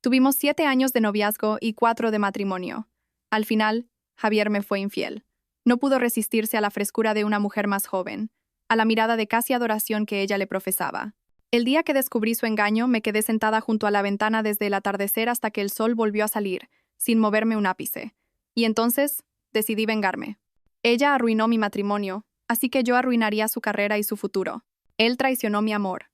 Tuvimos 7 años de noviazgo y 4 de matrimonio. Al final, Javier me fue infiel. No pudo resistirse a la frescura de una mujer más joven, a la mirada de casi adoración que ella le profesaba. El día que descubrí su engaño, me quedé sentada junto a la ventana desde el atardecer hasta que el sol volvió a salir, sin moverme un ápice. Y entonces, decidí vengarme. Ella arruinó mi matrimonio, así que yo arruinaría su carrera y su futuro. Él traicionó mi amor,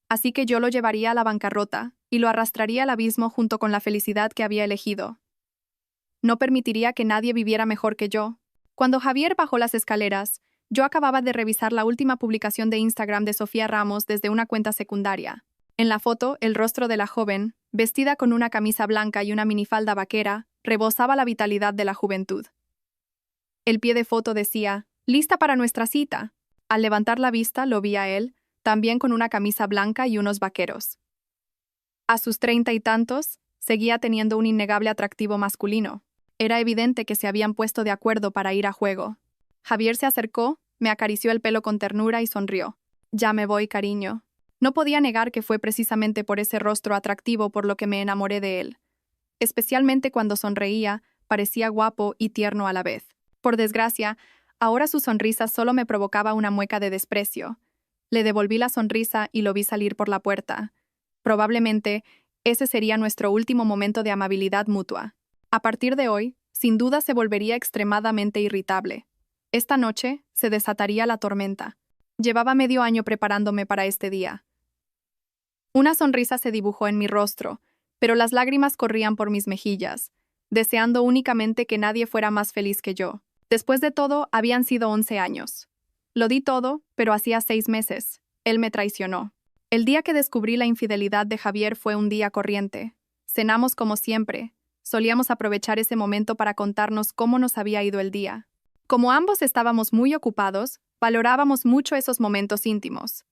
así que yo lo llevaría a la bancarrota y lo arrastraría al abismo junto con la felicidad que había elegido. No permitiría que nadie viviera mejor que yo. Cuando Javier bajó las escaleras, yo acababa de revisar la última publicación de Instagram de Sofía Ramos desde una cuenta secundaria. En la foto, el rostro de la joven, vestida con una camisa blanca y una minifalda vaquera, rebosaba la vitalidad de la juventud. El pie de foto decía, «Lista para nuestra cita». Al levantar la vista, lo vi a él, también con una camisa blanca y unos vaqueros. A sus 30 y tantos, seguía teniendo un innegable atractivo masculino. Era evidente que se habían puesto de acuerdo para ir a juego. Javier se acercó, me acarició el pelo con ternura y sonrió. «Ya me voy, cariño». No podía negar que fue precisamente por ese rostro atractivo por lo que me enamoré de él. Especialmente cuando sonreía, parecía guapo y tierno a la vez. Por desgracia, ahora su sonrisa solo me provocaba una mueca de desprecio. Le devolví la sonrisa y lo vi salir por la puerta. Probablemente, ese sería nuestro último momento de amabilidad mutua. A partir de hoy, sin duda se volvería extremadamente irritable. Esta noche se desataría la tormenta. Llevaba medio año preparándome para este día. Una sonrisa se dibujó en mi rostro, pero las lágrimas corrían por mis mejillas, deseando únicamente que nadie fuera más feliz que yo. Después de todo, habían sido 11 años. Lo di todo, pero hacía 6 meses. Él me traicionó. El día que descubrí la infidelidad de Javier fue un día corriente. Cenamos como siempre. Solíamos aprovechar ese momento para contarnos cómo nos había ido el día. Como ambos estábamos muy ocupados, valorábamos mucho esos momentos íntimos.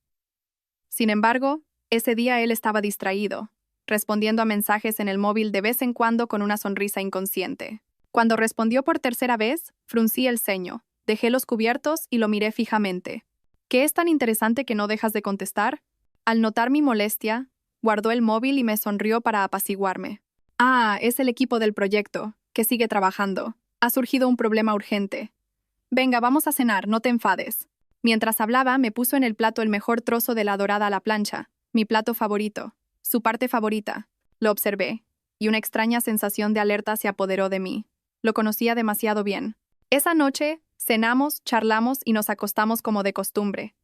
Sin embargo, ese día él estaba distraído, respondiendo a mensajes en el móvil de vez en cuando con una sonrisa inconsciente. Cuando respondió por tercera vez, fruncí el ceño, dejé los cubiertos y lo miré fijamente. «¿Qué es tan interesante que no dejas de contestar?» Al notar mi molestia, guardó el móvil y me sonrió para apaciguarme. «Ah, es el equipo del proyecto, que sigue trabajando. Ha surgido un problema urgente. Venga, vamos a cenar, no te enfades». Mientras hablaba, me puso en el plato el mejor trozo de la dorada a la plancha, mi plato favorito, su parte favorita. Lo observé, y una extraña sensación de alerta se apoderó de mí. Lo conocía demasiado bien. Esa noche, cenamos, charlamos y nos acostamos como de costumbre.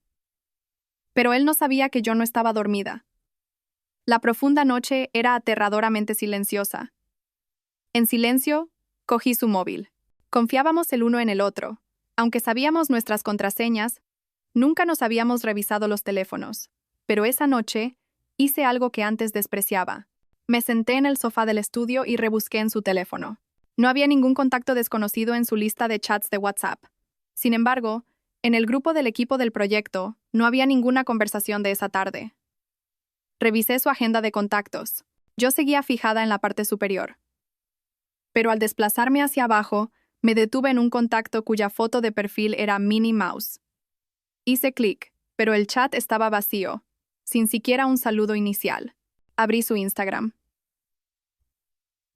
Pero él no sabía que yo no estaba dormida. La profunda noche era aterradoramente silenciosa. En silencio, cogí su móvil. Confiábamos el uno en el otro. Aunque sabíamos nuestras contraseñas, nunca nos habíamos revisado los teléfonos. Pero esa noche, hice algo que antes despreciaba. Me senté en el sofá del estudio y rebusqué en su teléfono. No había ningún contacto desconocido en su lista de chats de WhatsApp. Sin embargo, en el grupo del equipo del proyecto, no había ninguna conversación de esa tarde. Revisé su agenda de contactos. Yo seguía fijada en la parte superior. Pero al desplazarme hacia abajo, me detuve en un contacto cuya foto de perfil era Minnie Mouse. Hice clic, pero el chat estaba vacío, sin siquiera un saludo inicial. Abrí su Instagram.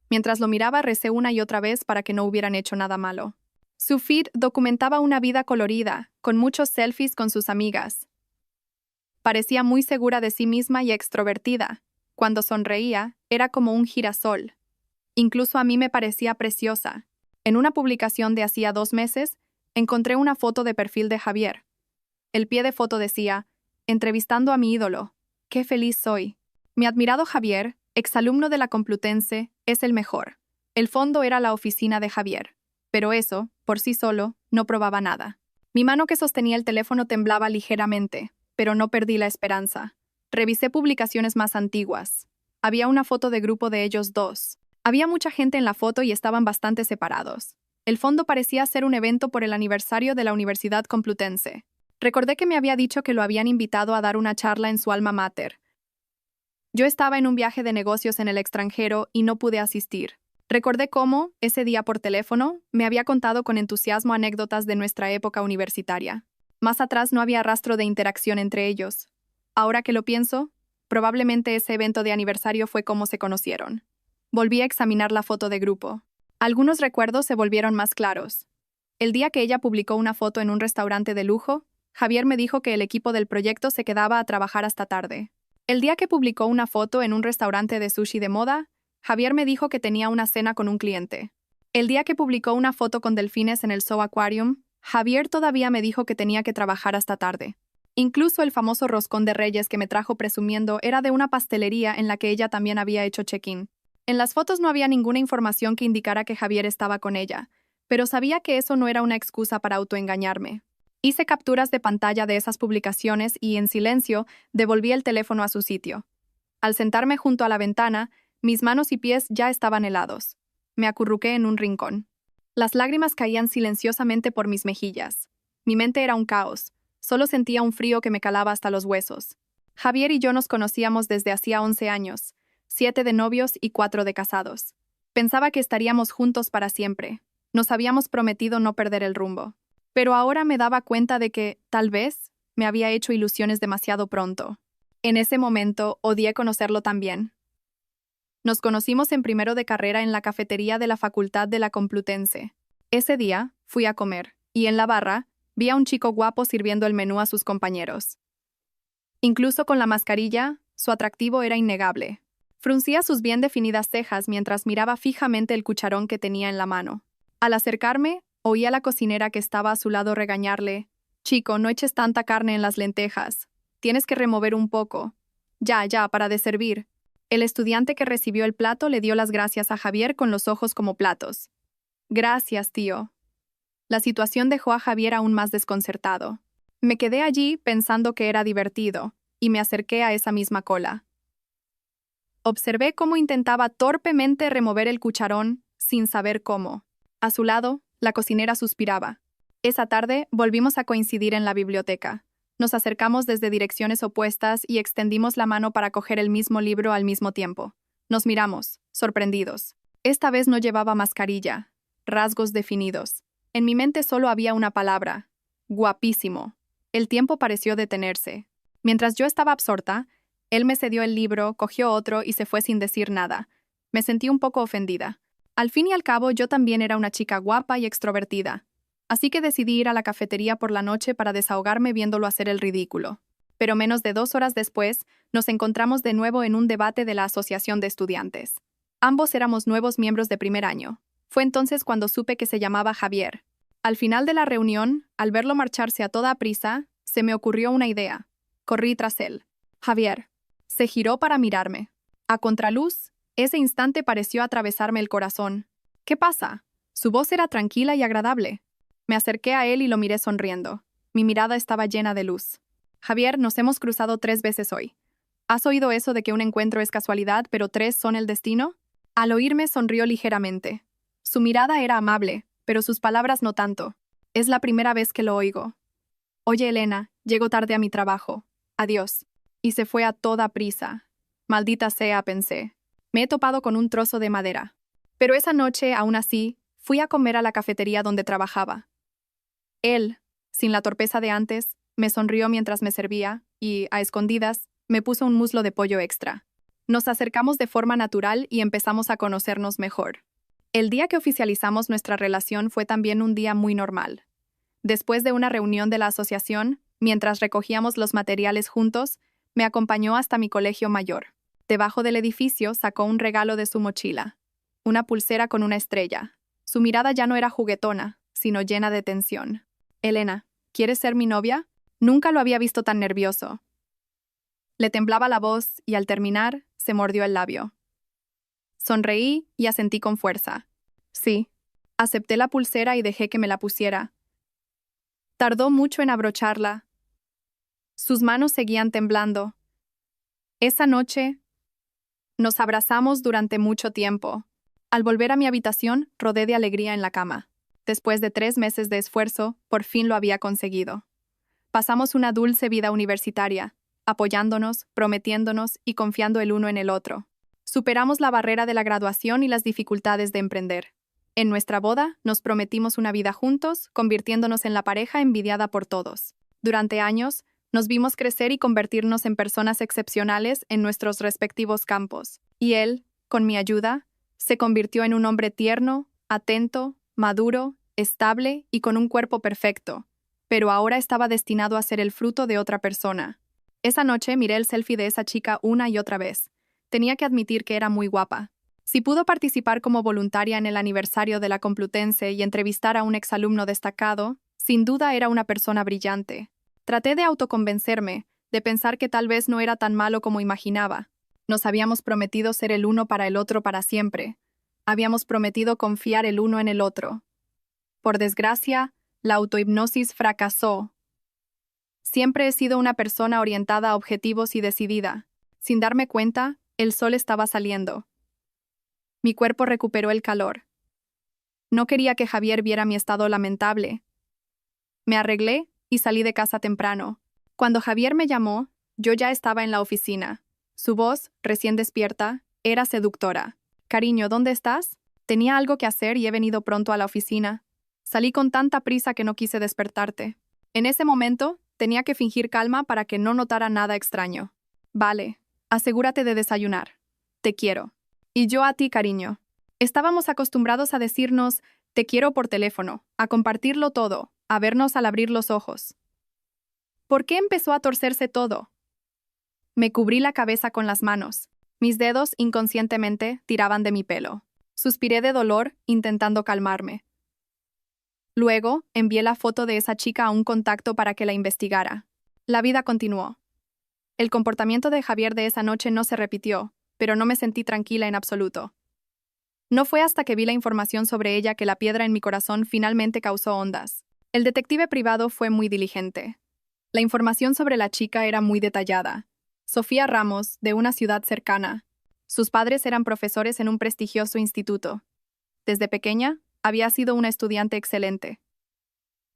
Mientras lo miraba, recé una y otra vez para que no hubieran hecho nada malo. Su feed documentaba una vida colorida, con muchos selfies con sus amigas. Parecía muy segura de sí misma y extrovertida. Cuando sonreía, era como un girasol. Incluso a mí me parecía preciosa. En una publicación de hacía 2 meses, encontré una foto de perfil de Javier. El pie de foto decía, «Entrevistando a mi ídolo. ¡Qué feliz soy!». Mi admirado Javier, exalumno de la Complutense, es el mejor. El fondo era la oficina de Javier. Pero eso, por sí solo, no probaba nada. Mi mano que sostenía el teléfono temblaba ligeramente, pero no perdí la esperanza. Revisé publicaciones más antiguas. Había una foto de grupo de ellos dos. Había mucha gente en la foto y estaban bastante separados. El fondo parecía ser un evento por el aniversario de la Universidad Complutense. Recordé que me había dicho que lo habían invitado a dar una charla en su alma mater. Yo estaba en un viaje de negocios en el extranjero y no pude asistir. Recordé cómo, ese día por teléfono, me había contado con entusiasmo anécdotas de nuestra época universitaria. Más atrás no había rastro de interacción entre ellos. Ahora que lo pienso, probablemente ese evento de aniversario fue como se conocieron. Volví a examinar la foto de grupo. Algunos recuerdos se volvieron más claros. El día que ella publicó una foto en un restaurante de lujo, Javier me dijo que el equipo del proyecto se quedaba a trabajar hasta tarde. El día que publicó una foto en un restaurante de sushi de moda, Javier me dijo que tenía una cena con un cliente. El día que publicó una foto con delfines en el Zoo Aquarium, Javier todavía me dijo que tenía que trabajar hasta tarde. Incluso el famoso roscón de Reyes que me trajo presumiendo era de una pastelería en la que ella también había hecho check-in. En las fotos no había ninguna información que indicara que Javier estaba con ella, pero sabía que eso no era una excusa para autoengañarme. Hice capturas de pantalla de esas publicaciones y, en silencio, devolví el teléfono a su sitio. Al sentarme junto a la ventana, mis manos y pies ya estaban helados. Me acurruqué en un rincón. Las lágrimas caían silenciosamente por mis mejillas. Mi mente era un caos. Solo sentía un frío que me calaba hasta los huesos. Javier y yo nos conocíamos desde hacía 11 años, 7 de novios y 4 de casados. Pensaba que estaríamos juntos para siempre. Nos habíamos prometido no perder el rumbo. Pero ahora me daba cuenta de que, tal vez, me había hecho ilusiones demasiado pronto. En ese momento, odié conocerlo también. Nos conocimos en primero de carrera en la cafetería de la Facultad de la Complutense. Ese día, fui a comer, y en la barra, vi a un chico guapo sirviendo el menú a sus compañeros. Incluso con la mascarilla, su atractivo era innegable. Fruncía sus bien definidas cejas mientras miraba fijamente el cucharón que tenía en la mano. Al acercarme, oí a la cocinera que estaba a su lado regañarle: «Chico, no eches tanta carne en las lentejas. Tienes que remover un poco. Ya, para de servir». El estudiante que recibió el plato le dio las gracias a Javier con los ojos como platos. «Gracias, tío». La situación dejó a Javier aún más desconcertado. Me quedé allí pensando que era divertido, y me acerqué a esa misma cola. Observé cómo intentaba torpemente remover el cucharón, sin saber cómo. A su lado, la cocinera suspiraba. Esa tarde volvimos a coincidir en la biblioteca. Nos acercamos desde direcciones opuestas y extendimos la mano para coger el mismo libro al mismo tiempo. Nos miramos, sorprendidos. Esta vez no llevaba mascarilla, rasgos definidos. En mi mente solo había una palabra: guapísimo. El tiempo pareció detenerse. Mientras yo estaba absorta, él me cedió el libro, cogió otro y se fue sin decir nada. Me sentí un poco ofendida. Al fin y al cabo, yo también era una chica guapa y extrovertida. Así que decidí ir a la cafetería por la noche para desahogarme viéndolo hacer el ridículo. Pero menos de 2 horas después, nos encontramos de nuevo en un debate de la Asociación de Estudiantes. Ambos éramos nuevos miembros de primer año. Fue entonces cuando supe que se llamaba Javier. Al final de la reunión, al verlo marcharse a toda prisa, se me ocurrió una idea. Corrí tras él. «Javier». Se giró para mirarme. A contraluz, ese instante pareció atravesarme el corazón. «¿Qué pasa?» Su voz era tranquila y agradable. Me acerqué a él y lo miré sonriendo. Mi mirada estaba llena de luz. «Javier, nos hemos cruzado 3 veces hoy. ¿Has oído eso de que un encuentro es casualidad, pero 3 son el destino?» Al oírme, sonrió ligeramente. Su mirada era amable, pero sus palabras no tanto. «Es la primera vez que lo oigo». «Oye, Elena, llego tarde a mi trabajo. Adiós». Y se fue a toda prisa. Maldita sea, pensé. Me he topado con un trozo de madera. Pero esa noche, aún así, fui a comer a la cafetería donde trabajaba. Él, sin la torpeza de antes, me sonrió mientras me servía y, a escondidas, me puso un muslo de pollo extra. Nos acercamos de forma natural y empezamos a conocernos mejor. El día que oficializamos nuestra relación fue también un día muy normal. Después de una reunión de la asociación, mientras recogíamos los materiales juntos, me acompañó hasta mi colegio mayor. Debajo del edificio sacó un regalo de su mochila. Una pulsera con una estrella. Su mirada ya no era juguetona, sino llena de tensión. «Elena, ¿quieres ser mi novia?» Nunca lo había visto tan nervioso. Le temblaba la voz y al terminar, se mordió el labio. Sonreí y asentí con fuerza. Sí. Acepté la pulsera y dejé que me la pusiera. Tardó mucho en abrocharla. Sus manos seguían temblando. Esa noche, nos abrazamos durante mucho tiempo. Al volver a mi habitación, rodé de alegría en la cama. Después de 3 meses de esfuerzo, por fin lo había conseguido. Pasamos una dulce vida universitaria, apoyándonos, prometiéndonos y confiando el uno en el otro. Superamos la barrera de la graduación y las dificultades de emprender. En nuestra boda, nos prometimos una vida juntos, convirtiéndonos en la pareja envidiada por todos. Durante años, nos vimos crecer y convertirnos en personas excepcionales en nuestros respectivos campos. Y él, con mi ayuda, Se convirtió en un hombre tierno, atento, maduro, estable y con un cuerpo perfecto, pero ahora estaba destinado a ser el fruto de otra persona. Esa noche miré el selfie de esa chica una y otra vez. Tenía que admitir que era muy guapa. Si pudo participar como voluntaria en el aniversario de la Complutense y entrevistar a un exalumno destacado, sin duda era una persona brillante. Traté de autoconvencerme, de pensar que tal vez no era tan malo como imaginaba. Nos habíamos prometido ser el uno para el otro para siempre. Habíamos prometido confiar el uno en el otro. Por desgracia, la autohipnosis fracasó. Siempre he sido una persona orientada a objetivos y decidida. Sin darme cuenta, el sol estaba saliendo. Mi cuerpo recuperó el calor. No quería que Javier viera mi estado lamentable. Me arreglé y salí de casa temprano. Cuando Javier me llamó, yo ya estaba en la oficina. Su voz, recién despierta, era seductora. «Cariño, ¿dónde estás? Tenía algo que hacer y he venido pronto a la oficina. Salí con tanta prisa que no quise despertarte». En ese momento, tenía que fingir calma para que no notara nada extraño. «Vale, asegúrate de desayunar. Te quiero». «Y yo a ti, cariño». Estábamos acostumbrados a decirnos «te quiero» por teléfono, a compartirlo todo, a vernos al abrir los ojos. ¿Por qué empezó a torcerse todo? Me cubrí la cabeza con las manos. Mis dedos, inconscientemente, tiraban de mi pelo. Suspiré de dolor, intentando calmarme. Luego, envié la foto de esa chica a un contacto para que la investigara. La vida continuó. El comportamiento de Javier de esa noche no se repitió, pero no me sentí tranquila en absoluto. No fue hasta que vi la información sobre ella que la piedra en mi corazón finalmente causó ondas. El detective privado fue muy diligente. La información sobre la chica era muy detallada. Sofía Ramos, de una ciudad cercana. Sus padres eran profesores en un prestigioso instituto. Desde pequeña, había sido una estudiante excelente.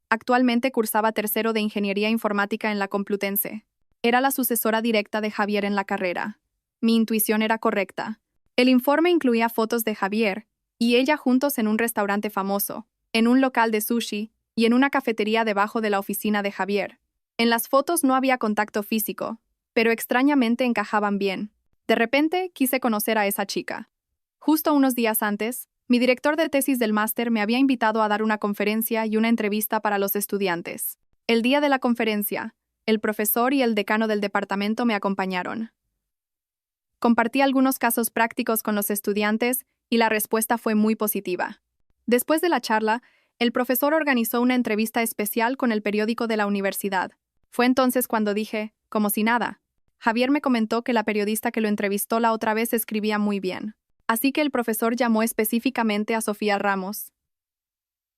Actualmente cursaba tercero de Ingeniería Informática en la Complutense. Era la sucesora directa de Javier en la carrera. Mi intuición era correcta. El informe incluía fotos de Javier y ella juntos en un restaurante famoso, en un local de sushi y en una cafetería debajo de la oficina de Javier. En las fotos no había contacto físico, pero extrañamente encajaban bien. De repente, quise conocer a esa chica. Justo unos días antes, mi director de tesis del máster me había invitado a dar una conferencia y una entrevista para los estudiantes. El día de la conferencia, el profesor y el decano del departamento me acompañaron. Compartí algunos casos prácticos con los estudiantes y la respuesta fue muy positiva. Después de la charla, el profesor organizó una entrevista especial con el periódico de la universidad. Fue entonces cuando dije, como si nada. Javier me comentó que la periodista que lo entrevistó la otra vez escribía muy bien. Así que el profesor llamó específicamente a Sofía Ramos.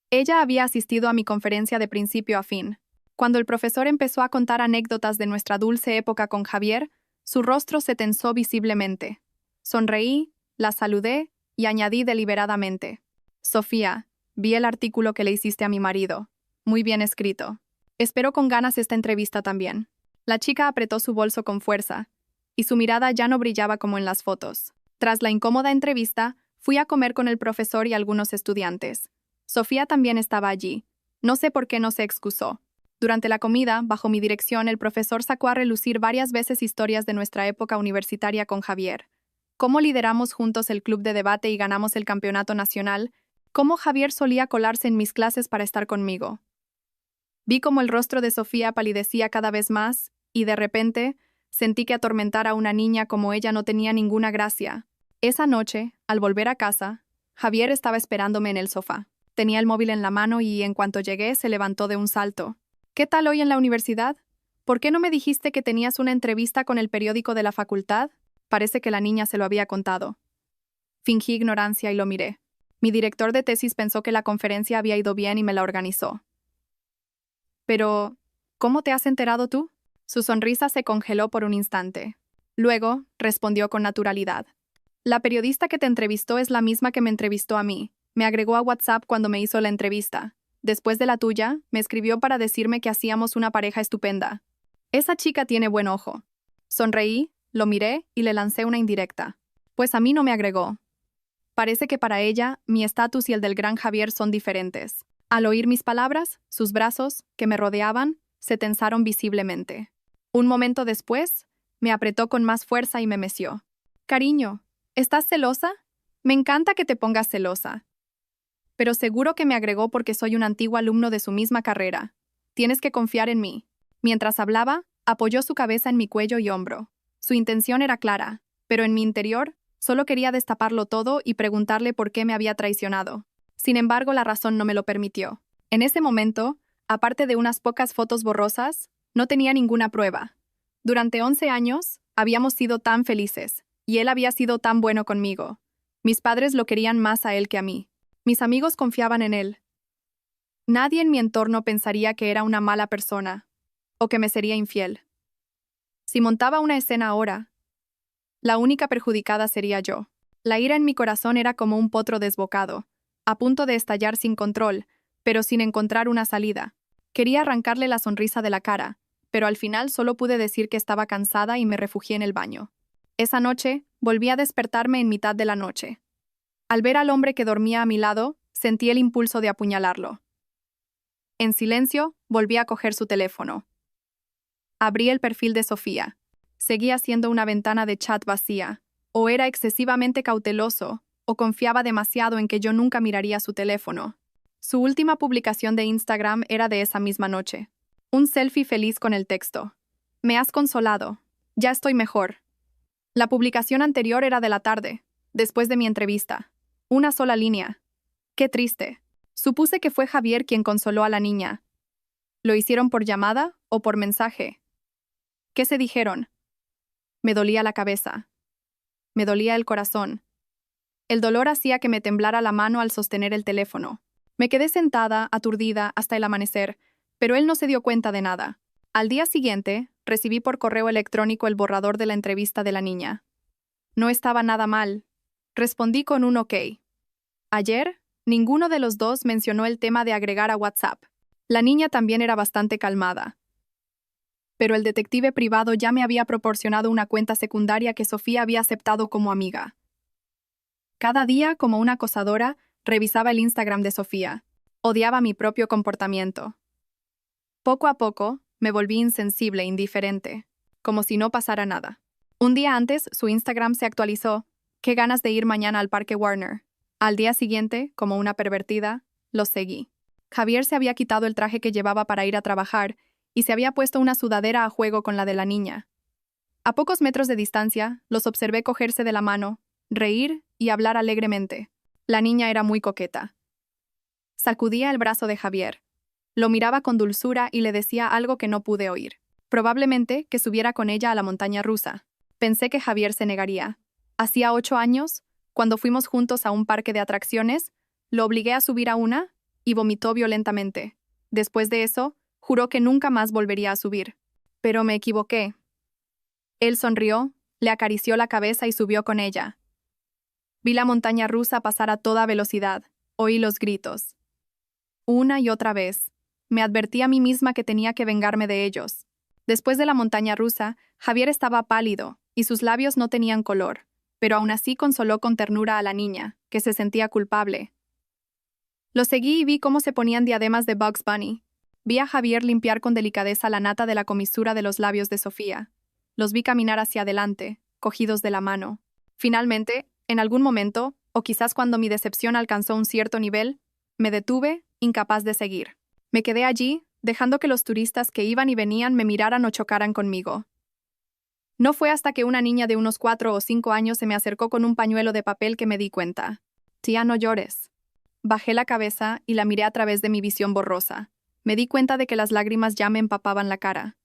Ella había asistido a mi conferencia de principio a fin. Cuando el profesor empezó a contar anécdotas de nuestra dulce época con Javier, su rostro se tensó visiblemente. Sonreí, la saludé y añadí deliberadamente. Sofía, vi el artículo que le hiciste a mi marido. Muy bien escrito. Espero con ganas esta entrevista también. La chica apretó su bolso con fuerza, y su mirada ya no brillaba como en las fotos. Tras la incómoda entrevista, fui a comer con el profesor y algunos estudiantes. Sofía también estaba allí. No sé por qué no se excusó. Durante la comida, bajo mi dirección, el profesor sacó a relucir varias veces historias de nuestra época universitaria con Javier. Cómo lideramos juntos el club de debate y ganamos el campeonato nacional. Cómo Javier solía colarse en mis clases para estar conmigo. Vi cómo el rostro de Sofía palidecía cada vez más, y de repente, sentí que atormentar a una niña como ella no tenía ninguna gracia. Esa noche, al volver a casa, Javier estaba esperándome en el sofá. Tenía el móvil en la mano y, en cuanto llegué, se levantó de un salto. «¿Qué tal hoy en la universidad? ¿Por qué no me dijiste que tenías una entrevista con el periódico de la facultad?» Parece que la niña se lo había contado. Fingí ignorancia y lo miré. Mi director de tesis pensó que la conferencia había ido bien y me la organizó. «Pero, ¿cómo te has enterado tú?» Su sonrisa se congeló por un instante. Luego, respondió con naturalidad. «La periodista que te entrevistó es la misma que me entrevistó a mí. Me agregó a WhatsApp cuando me hizo la entrevista. Después de la tuya, me escribió para decirme que hacíamos una pareja estupenda. Esa chica tiene buen ojo». Sonreí, lo miré y le lancé una indirecta. Pues a mí no me agregó. Parece que para ella, mi estatus y el del gran Javier son diferentes. Al oír mis palabras, sus brazos, que me rodeaban, se tensaron visiblemente. Un momento después, me apretó con más fuerza y me meció. «Cariño, ¿estás celosa? Me encanta que te pongas celosa. Pero seguro que me agregó porque soy un antiguo alumno de su misma carrera. Tienes que confiar en mí. Mientras hablaba, apoyó su cabeza en mi cuello y hombro. Su intención era clara, pero en mi interior, solo quería destaparlo todo y preguntarle por qué me había traicionado. Sin embargo, la razón no me lo permitió. En ese momento, aparte de unas pocas fotos borrosas, no tenía ninguna prueba. Durante 11 años, habíamos sido tan felices, y él había sido tan bueno conmigo. Mis padres lo querían más a él que a mí. Mis amigos confiaban en él. Nadie en mi entorno pensaría que era una mala persona, o que me sería infiel. Si montaba una escena ahora, la única perjudicada sería yo. La ira en mi corazón era como un potro desbocado, a punto de estallar sin control, pero sin encontrar una salida. Quería arrancarle la sonrisa de la cara, pero al final solo pude decir que estaba cansada y me refugié en el baño. Esa noche, volví a despertarme en mitad de la noche. Al ver al hombre que dormía a mi lado, sentí el impulso de apuñalarlo. En silencio, volví a coger su teléfono. Abrí el perfil de Sofía. Seguía siendo una ventana de chat vacía. O era excesivamente cauteloso, o confiaba demasiado en que yo nunca miraría su teléfono. Su última publicación de Instagram era de esa misma noche. Un selfie feliz con el texto: "Me has consolado. Ya estoy mejor". La publicación anterior era de la tarde, después de mi entrevista. Una sola línea. Qué triste. Supuse que fue Javier quien consoló a la niña. ¿Lo hicieron por llamada o por mensaje? ¿Qué se dijeron? Me dolía la cabeza. Me dolía el corazón. El dolor hacía que me temblara la mano al sostener el teléfono. Me quedé sentada, aturdida, hasta el amanecer, pero él no se dio cuenta de nada. Al día siguiente, recibí por correo electrónico el borrador de la entrevista de la niña. No estaba nada mal. Respondí con un ok. Ayer, ninguno de los dos mencionó el tema de agregar a WhatsApp. La niña también era bastante calmada. Pero el detective privado ya me había proporcionado una cuenta secundaria que Sofía había aceptado como amiga. Cada día, como una acosadora, revisaba el Instagram de Sofía. Odiaba mi propio comportamiento. Poco a poco, me volví insensible e indiferente, como si no pasara nada. Un día antes, su Instagram se actualizó. Qué ganas de ir mañana al Parque Warner. Al día siguiente, como una pervertida, los seguí. Javier se había quitado el traje que llevaba para ir a trabajar y se había puesto una sudadera a juego con la de la niña. A pocos metros de distancia, los observé cogerse de la mano, reír y hablar alegremente. La niña era muy coqueta. Sacudía el brazo de Javier. Lo miraba con dulzura y le decía algo que no pude oír. Probablemente que subiera con ella a la montaña rusa. Pensé que Javier se negaría. Hacía 8 años, cuando fuimos juntos a un parque de atracciones, lo obligué a subir a una y vomitó violentamente. Después de eso, juró que nunca más volvería a subir. Pero me equivoqué. Él sonrió, le acarició la cabeza y subió con ella. Vi la montaña rusa pasar a toda velocidad. Oí los gritos. Una y otra vez. Me advertí a mí misma que tenía que vengarme de ellos. Después de la montaña rusa, Javier estaba pálido y sus labios no tenían color, pero aún así consoló con ternura a la niña, que se sentía culpable. Lo seguí y vi cómo se ponían diademas de Bugs Bunny. Vi a Javier limpiar con delicadeza la nata de la comisura de los labios de Sofía. Los vi caminar hacia adelante, cogidos de la mano. Finalmente, en algún momento, o quizás cuando mi decepción alcanzó un cierto nivel, me detuve, incapaz de seguir. Me quedé allí, dejando que los turistas que iban y venían me miraran o chocaran conmigo. No fue hasta que una niña de unos 4 o 5 años se me acercó con un pañuelo de papel que me di cuenta. «Tía, no llores». Bajé la cabeza y la miré a través de mi visión borrosa. Me di cuenta de que las lágrimas ya me empapaban la cara.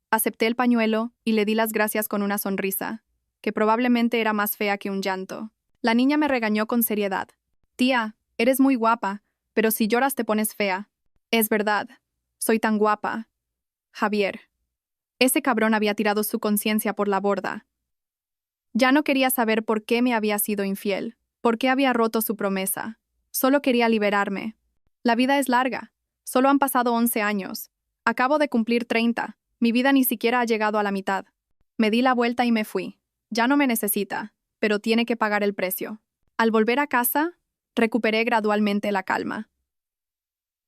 Acepté el pañuelo y le di las gracias con una sonrisa, que probablemente era más fea que un llanto. La niña me regañó con seriedad. «Tía, eres muy guapa, pero si lloras te pones fea». «Es verdad. Soy tan guapa». Javier. Ese cabrón había tirado su conciencia por la borda. Ya no quería saber por qué me había sido infiel, por qué había roto su promesa. Solo quería liberarme. La vida es larga. Solo han pasado 11 años. Acabo de cumplir 30. Mi vida ni siquiera ha llegado a la mitad. Me di la vuelta y me fui. Ya no me necesita, pero tiene que pagar el precio. Al volver a casa, recuperé gradualmente la calma.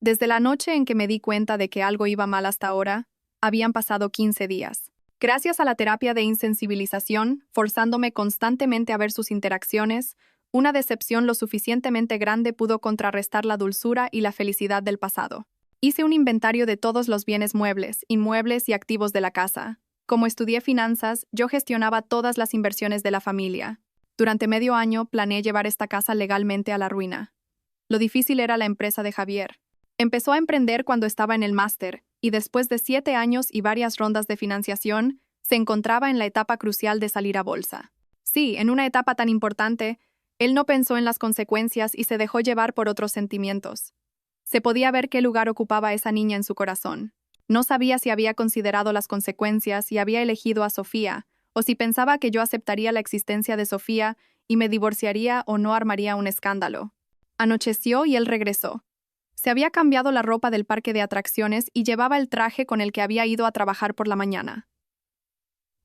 Desde la noche en que me di cuenta de que algo iba mal hasta ahora, habían pasado 15 días. Gracias a la terapia de insensibilización, forzándome constantemente a ver sus interacciones, Una decepción lo suficientemente grande pudo contrarrestar la dulzura y la felicidad del pasado. Hice un inventario de todos los bienes muebles, inmuebles y activos de la casa. Como estudié finanzas, yo gestionaba todas las inversiones de la familia. Durante medio año planeé llevar esta casa legalmente a la ruina. Lo difícil era la empresa de Javier. Empezó a emprender cuando estaba en el máster, y después de 7 años y varias rondas de financiación, se encontraba en la etapa crucial de salir a bolsa. Sí, en una etapa tan importante, él no pensó en las consecuencias y se dejó llevar por otros sentimientos. Se podía ver qué lugar ocupaba esa niña en su corazón. No sabía si había considerado las consecuencias y había elegido a Sofía, o si pensaba que yo aceptaría la existencia de Sofía y me divorciaría o no armaría un escándalo. Anocheció y él regresó. Se había cambiado la ropa del parque de atracciones y llevaba el traje con el que había ido a trabajar por la mañana.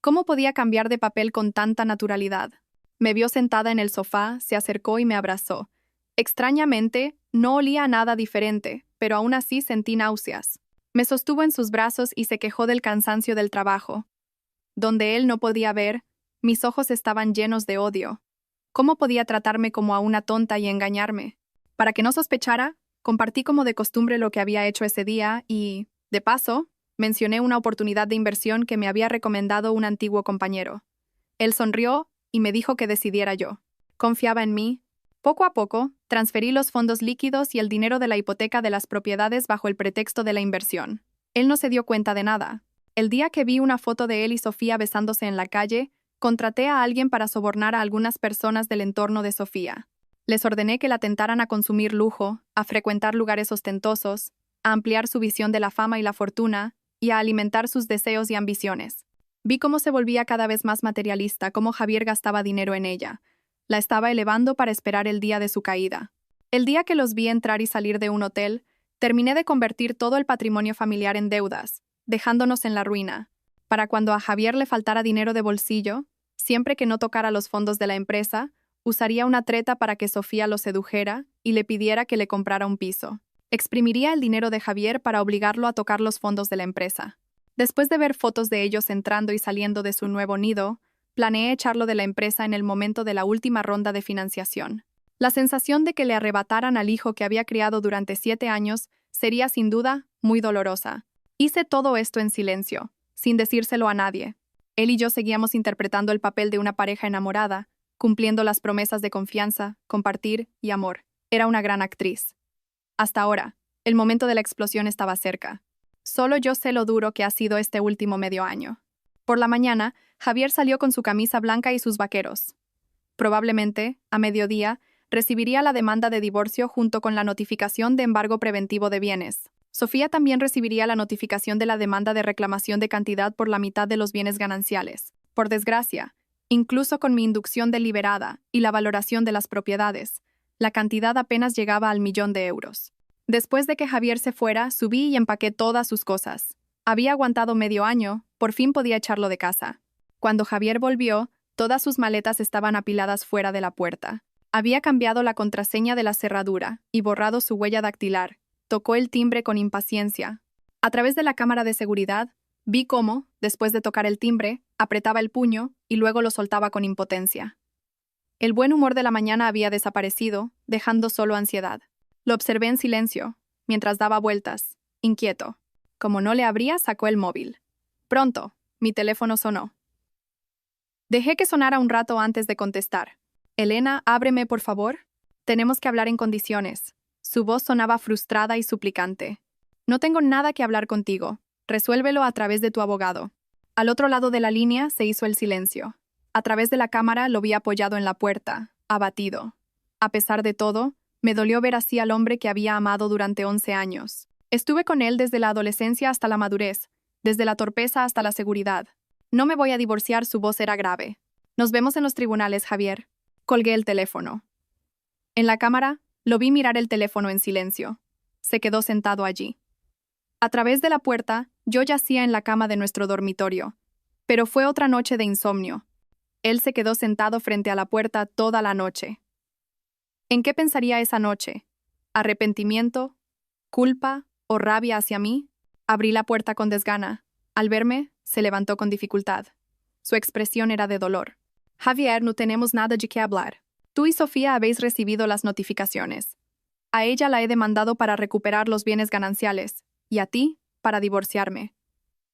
¿Cómo podía cambiar de papel con tanta naturalidad? Me vio sentada en el sofá, se acercó y me abrazó. Extrañamente, no olía a nada diferente, pero aún así sentí náuseas. Me sostuvo en sus brazos y se quejó del cansancio del trabajo. Donde él no podía ver, mis ojos estaban llenos de odio. ¿Cómo podía tratarme como a una tonta y engañarme? Para que no sospechara, compartí como de costumbre lo que había hecho ese día y, de paso, mencioné una oportunidad de inversión que me había recomendado un antiguo compañero. Él sonrió y me dijo que decidiera yo. Confiaba en mí. Poco a poco, transferí los fondos líquidos y el dinero de la hipoteca de las propiedades bajo el pretexto de la inversión. Él no se dio cuenta de nada. El día que vi una foto de él y Sofía besándose en la calle, contraté a alguien para sobornar a algunas personas del entorno de Sofía. Les ordené que la tentaran a consumir lujo, a frecuentar lugares ostentosos, a ampliar su visión de la fama y la fortuna, y a alimentar sus deseos y ambiciones. Vi cómo se volvía cada vez más materialista, cómo Javier gastaba dinero en ella. La estaba elevando para esperar el día de su caída. El día que los vi entrar y salir de un hotel, terminé de convertir todo el patrimonio familiar en deudas, dejándonos en la ruina. Para cuando a Javier le faltara dinero de bolsillo, siempre que no tocara los fondos de la empresa, usaría una treta para que Sofía lo sedujera y le pidiera que le comprara un piso. Exprimiría el dinero de Javier para obligarlo a tocar los fondos de la empresa. Después de ver fotos de ellos entrando y saliendo de su nuevo nido, planeé echarlo de la empresa en el momento de la última ronda de financiación. La sensación de que le arrebataran al hijo que había criado durante 7 años sería sin duda muy dolorosa. Hice todo esto en silencio, sin decírselo a nadie. Él y yo seguíamos interpretando el papel de una pareja enamorada, cumpliendo las promesas de confianza, compartir y amor. Era una gran actriz. Hasta ahora, el momento de la explosión estaba cerca. Solo yo sé lo duro que ha sido este último medio año. Por la mañana, Javier salió con su camisa blanca y sus vaqueros. Probablemente, a mediodía, recibiría la demanda de divorcio junto con la notificación de embargo preventivo de bienes. Sofía también recibiría la notificación de la demanda de reclamación de cantidad por la mitad de los bienes gananciales. Por desgracia, incluso con mi inducción deliberada y la valoración de las propiedades, la cantidad apenas llegaba al 1.000.000 de euros. Después de que Javier se fuera, subí y empaqué todas sus cosas. Había aguantado medio año, por fin podía echarlo de casa. Cuando Javier volvió, todas sus maletas estaban apiladas fuera de la puerta. Había cambiado la contraseña de la cerradura y borrado su huella dactilar. Tocó el timbre con impaciencia. A través de la cámara de seguridad, vi cómo, después de tocar el timbre, apretaba el puño y luego lo soltaba con impotencia. El buen humor de la mañana había desaparecido, dejando solo ansiedad. Lo observé en silencio, mientras daba vueltas, inquieto. Como no le abría, sacó el móvil. Pronto, mi teléfono sonó. Dejé que sonara un rato antes de contestar. Elena, ábreme, por favor. Tenemos que hablar en condiciones. Su voz sonaba frustrada y suplicante. No tengo nada que hablar contigo. Resuélvelo a través de tu abogado. Al otro lado de la línea se hizo el silencio. A través de la cámara lo vi apoyado en la puerta, abatido. A pesar de todo, me dolió ver así al hombre que había amado durante 11 años. Estuve con él desde la adolescencia hasta la madurez, desde la torpeza hasta la seguridad. No me voy a divorciar, su voz era grave. Nos vemos en los tribunales, Javier. Colgué el teléfono. En la cámara, lo vi mirar el teléfono en silencio. Se quedó sentado allí. A través de la puerta, yo yacía en la cama de nuestro dormitorio. Pero fue otra noche de insomnio. Él se quedó sentado frente a la puerta toda la noche. ¿En qué pensaría esa noche? ¿Arrepentimiento? ¿Culpa o rabia hacia mí? Abrí la puerta con desgana. Al verme, se levantó con dificultad. Su expresión era de dolor. Javier, no tenemos nada de qué hablar. Tú y Sofía habéis recibido las notificaciones. A ella la he demandado para recuperar los bienes gananciales, y a ti, para divorciarme.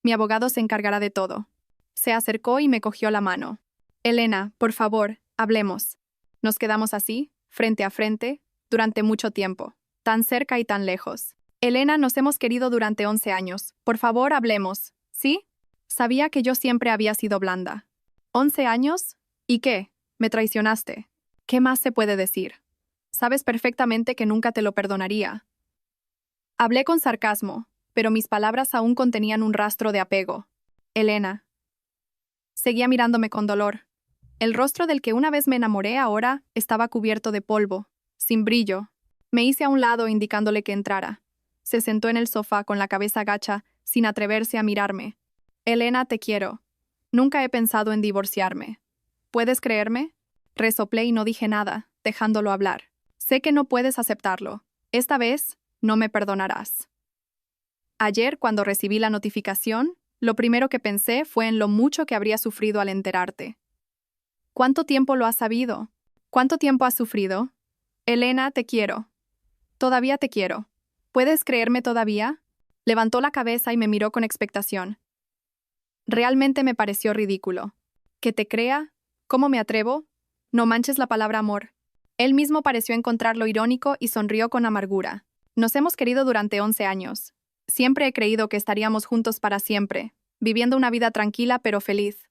Mi abogado se encargará de todo. Se acercó y me cogió la mano. Elena, por favor, hablemos. Nos quedamos así, frente a frente, durante mucho tiempo, tan cerca y tan lejos. Elena, nos hemos querido durante 11 años. Por favor, hablemos. ¿Sí? Sabía que yo siempre había sido blanda. ¿11 años? ¿Y qué? ¿Me traicionaste? ¿Qué más se puede decir? Sabes perfectamente que nunca te lo perdonaría. Hablé con sarcasmo, pero mis palabras aún contenían un rastro de apego. Elena. Seguía mirándome con dolor. El rostro del que una vez me enamoré ahora estaba cubierto de polvo, sin brillo. Me hice a un lado indicándole que entrara. Se sentó en el sofá con la cabeza gacha, sin atreverse a mirarme. Elena, te quiero. Nunca he pensado en divorciarme. ¿Puedes creerme? Resoplé y no dije nada, dejándolo hablar. Sé que no puedes aceptarlo. Esta vez, no me perdonarás. Ayer, cuando recibí la notificación, lo primero que pensé fue en lo mucho que habría sufrido al enterarte. ¿Cuánto tiempo lo has sabido? ¿Cuánto tiempo has sufrido? Elena, te quiero. Todavía te quiero. ¿Puedes creerme todavía? Levantó la cabeza y me miró con expectación. Realmente me pareció ridículo. ¿Que te crea? ¿Cómo me atrevo? No manches la palabra amor. Él mismo pareció encontrarlo irónico y sonrió con amargura. Nos hemos querido durante 11 años. Siempre he creído que estaríamos juntos para siempre, viviendo una vida tranquila pero feliz.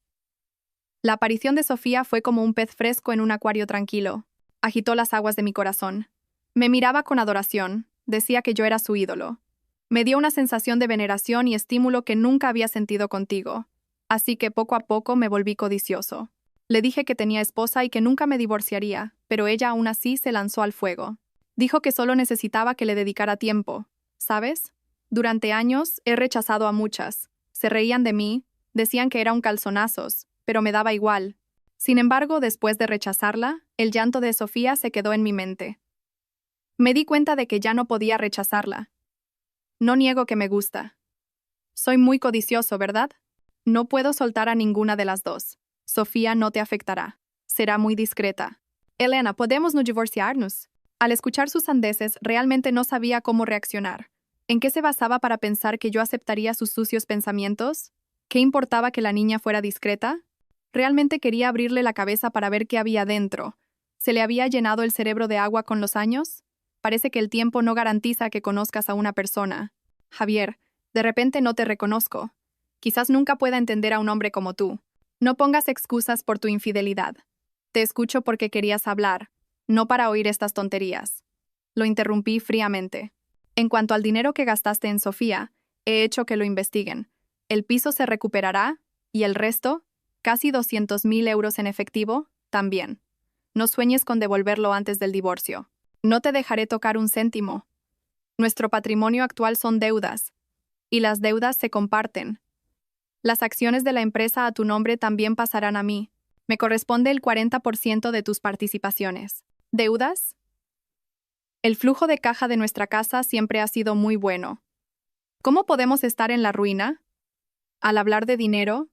La aparición de Sofía fue como un pez fresco en un acuario tranquilo. Agitó las aguas de mi corazón. Me miraba con adoración, decía que yo era su ídolo. Me dio una sensación de veneración y estímulo que nunca había sentido contigo. Así que poco a poco me volví codicioso. Le dije que tenía esposa y que nunca me divorciaría, pero ella aún así se lanzó al fuego. Dijo que solo necesitaba que le dedicara tiempo. ¿Sabes? Durante años he rechazado a muchas. Se reían de mí, decían que era un calzonazos, pero me daba igual. Sin embargo, después de rechazarla, el llanto de Sofía se quedó en mi mente. Me di cuenta de que ya no podía rechazarla. No niego que me gusta. Soy muy codicioso, ¿verdad? No puedo soltar a ninguna de las dos. Sofía no te afectará. Será muy discreta. Elena, ¿podemos no divorciarnos? Al escuchar sus sandeces, realmente no sabía cómo reaccionar. ¿En qué se basaba para pensar que yo aceptaría sus sucios pensamientos? ¿Qué importaba que la niña fuera discreta? Realmente quería abrirle la cabeza para ver qué había dentro. ¿Se le había llenado el cerebro de agua con los años? Parece que el tiempo no garantiza que conozcas a una persona. Javier, de repente no te reconozco. Quizás nunca pueda entender a un hombre como tú. No pongas excusas por tu infidelidad. Te escucho porque querías hablar, no para oír estas tonterías. Lo interrumpí fríamente. En cuanto al dinero que gastaste en Sofía, he hecho que lo investiguen. El piso se recuperará, y el resto, casi 200.000 euros en efectivo, también. No sueñes con devolverlo antes del divorcio. No te dejaré tocar un céntimo. Nuestro patrimonio actual son deudas, y las deudas se comparten. Las acciones de la empresa a tu nombre también pasarán a mí. Me corresponde el 40% de tus participaciones. ¿Deudas? El flujo de caja de nuestra casa siempre ha sido muy bueno. ¿Cómo podemos estar en la ruina? Al hablar de dinero,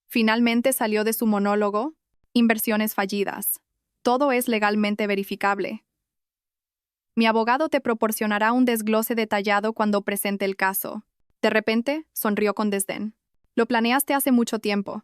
finalmente salió de su monólogo, inversiones fallidas. Todo es legalmente verificable. Mi abogado te proporcionará un desglose detallado cuando presente el caso. De repente, sonrió con desdén. Lo planeaste hace mucho tiempo.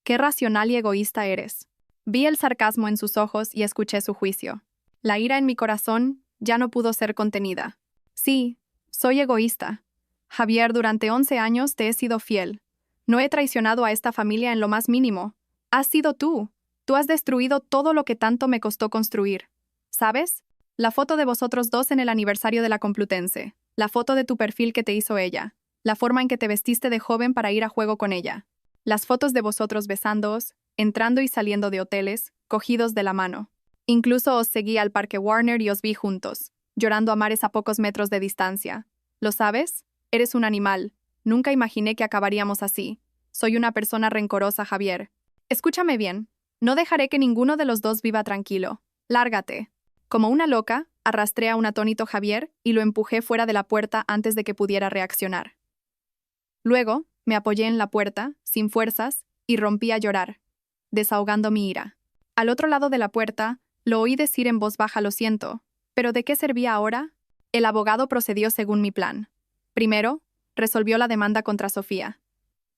Qué racional y egoísta eres. Vi el sarcasmo en sus ojos y escuché su juicio. La ira en mi corazón ya no pudo ser contenida. Sí, soy egoísta. Javier, durante 11 años te he sido fiel. No he traicionado a esta familia en lo más mínimo. Has sido tú. Tú has destruido todo lo que tanto me costó construir. ¿Sabes? La foto de vosotros dos en el aniversario de la Complutense. La foto de tu perfil que te hizo ella. La forma en que te vestiste de joven para ir a juego con ella. Las fotos de vosotros besándoos, entrando y saliendo de hoteles, cogidos de la mano. Incluso os seguí al Parque Warner y os vi juntos, llorando a mares a pocos metros de distancia. ¿Lo sabes? Eres un animal. Nunca imaginé que acabaríamos así. Soy una persona rencorosa, Javier. Escúchame bien. No dejaré que ninguno de los dos viva tranquilo. Lárgate. Como una loca, arrastré a un atónito Javier y lo empujé fuera de la puerta antes de que pudiera reaccionar. Luego, me apoyé en la puerta, sin fuerzas, y rompí a llorar, desahogando mi ira. Al otro lado de la puerta, lo oí decir en voz baja: lo siento, ¿pero de qué servía ahora? El abogado procedió según mi plan. Primero, resolvió la demanda contra Sofía.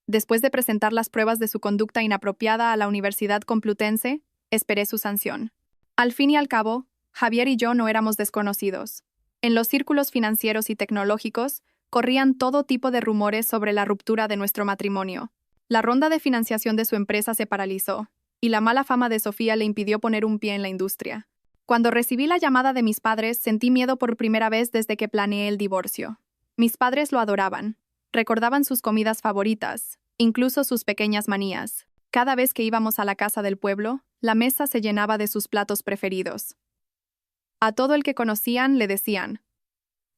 Después de presentar las pruebas de su conducta inapropiada a la Universidad Complutense, esperé su sanción. Al fin y al cabo, Javier y yo no éramos desconocidos. En los círculos financieros y tecnológicos, corrían todo tipo de rumores sobre la ruptura de nuestro matrimonio. La ronda de financiación de su empresa se paralizó, y la mala fama de Sofía le impidió poner un pie en la industria. Cuando recibí la llamada de mis padres, sentí miedo por primera vez desde que planeé el divorcio. Mis padres lo adoraban. Recordaban sus comidas favoritas, incluso sus pequeñas manías. Cada vez que íbamos a la casa del pueblo, la mesa se llenaba de sus platos preferidos. A todo el que conocían le decían: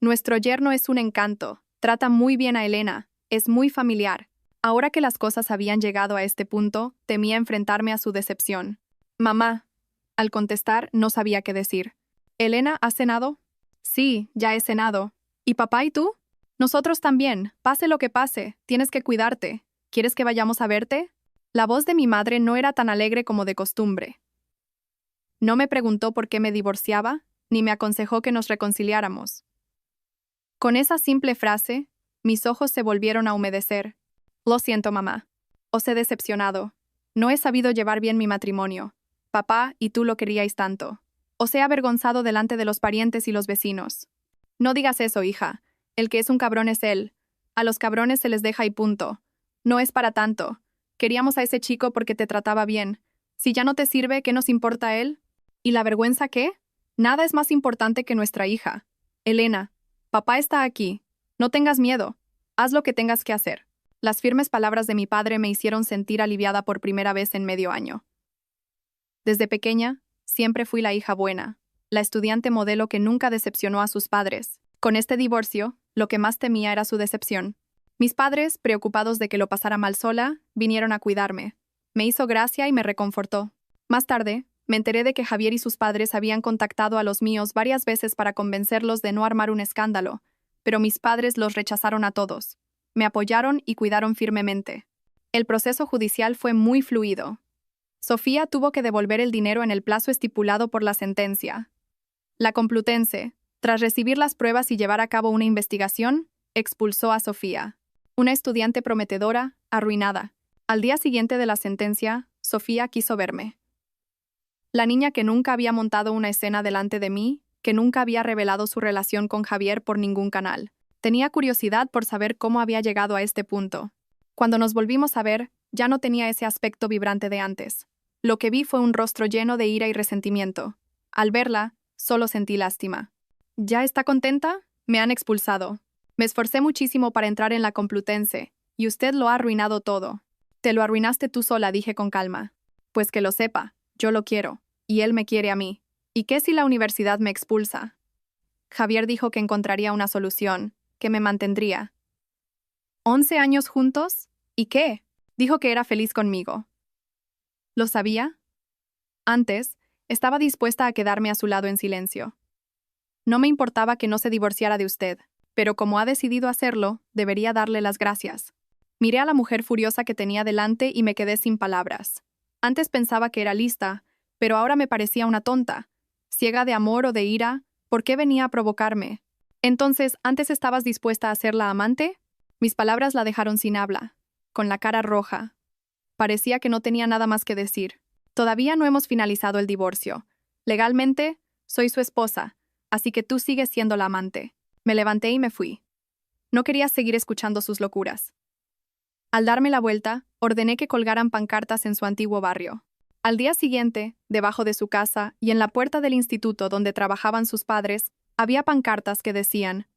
nuestro yerno es un encanto, trata muy bien a Elena, es muy familiar. Ahora que las cosas habían llegado a este punto, temía enfrentarme a su decepción. Mamá. Al contestar, no sabía qué decir. ¿Elena, has cenado? Sí, ya he cenado. ¿Y papá y tú? Nosotros también. Pase lo que pase, tienes que cuidarte. ¿Quieres que vayamos a verte? La voz de mi madre no era tan alegre como de costumbre. No me preguntó por qué me divorciaba, ni me aconsejó que nos reconciliáramos. Con esa simple frase, mis ojos se volvieron a humedecer. Lo siento, mamá. Os he decepcionado. No he sabido llevar bien mi matrimonio. Papá y tú lo queríais tanto. Os he avergonzado delante de los parientes y los vecinos. No digas eso, hija. El que es un cabrón es él. A los cabrones se les deja y punto. No es para tanto. Queríamos a ese chico porque te trataba bien. Si ya no te sirve, ¿qué nos importa él? ¿Y la vergüenza qué? Nada es más importante que nuestra hija. Elena, papá está aquí. No tengas miedo. Haz lo que tengas que hacer. Las firmes palabras de mi padre me hicieron sentir aliviada por primera vez en medio año. Desde pequeña, siempre fui la hija buena, la estudiante modelo que nunca decepcionó a sus padres. Con este divorcio, lo que más temía era su decepción. Mis padres, preocupados de que lo pasara mal sola, vinieron a cuidarme. Me hizo gracia y me reconfortó. Más tarde, me enteré de que Javier y sus padres habían contactado a los míos varias veces para convencerlos de no armar un escándalo, pero mis padres los rechazaron a todos. Me apoyaron y cuidaron firmemente. El proceso judicial fue muy fluido. Sofía tuvo que devolver el dinero en el plazo estipulado por la sentencia. La Complutense, tras recibir las pruebas y llevar a cabo una investigación, expulsó a Sofía. Una estudiante prometedora, arruinada. Al día siguiente de la sentencia, Sofía quiso verme. La niña que nunca había montado una escena delante de mí, que nunca había revelado su relación con Javier por ningún canal. Tenía curiosidad por saber cómo había llegado a este punto. Cuando nos volvimos a ver, ya no tenía ese aspecto vibrante de antes. Lo que vi fue un rostro lleno de ira y resentimiento. Al verla, solo sentí lástima. ¿Ya está contenta? Me han expulsado. Me esforcé muchísimo para entrar en la Complutense, y usted lo ha arruinado todo. Te lo arruinaste tú sola, dije con calma. Pues que lo sepa, yo lo quiero, y él me quiere a mí. ¿Y qué si la universidad me expulsa? Javier dijo que encontraría una solución, que me mantendría. 11 años juntos, ¿y qué? Dijo que era feliz conmigo. ¿Lo sabía? Antes, estaba dispuesta a quedarme a su lado en silencio. No me importaba que no se divorciara de usted, pero como ha decidido hacerlo, debería darle las gracias. Miré a la mujer furiosa que tenía delante y me quedé sin palabras. Antes pensaba que era lista, pero ahora me parecía una tonta. Ciega de amor o de ira, ¿por qué venía a provocarme? Entonces, ¿antes estabas dispuesta a ser la amante? Mis palabras la dejaron sin habla, con la cara roja. Parecía que no tenía nada más que decir. Todavía no hemos finalizado el divorcio. Legalmente, soy su esposa, así que tú sigues siendo la amante. Me levanté y me fui. No quería seguir escuchando sus locuras. Al darme la vuelta, ordené que colgaran pancartas en su antiguo barrio. Al día siguiente, debajo de su casa y en la puerta del instituto donde trabajaban sus padres, había pancartas que decían: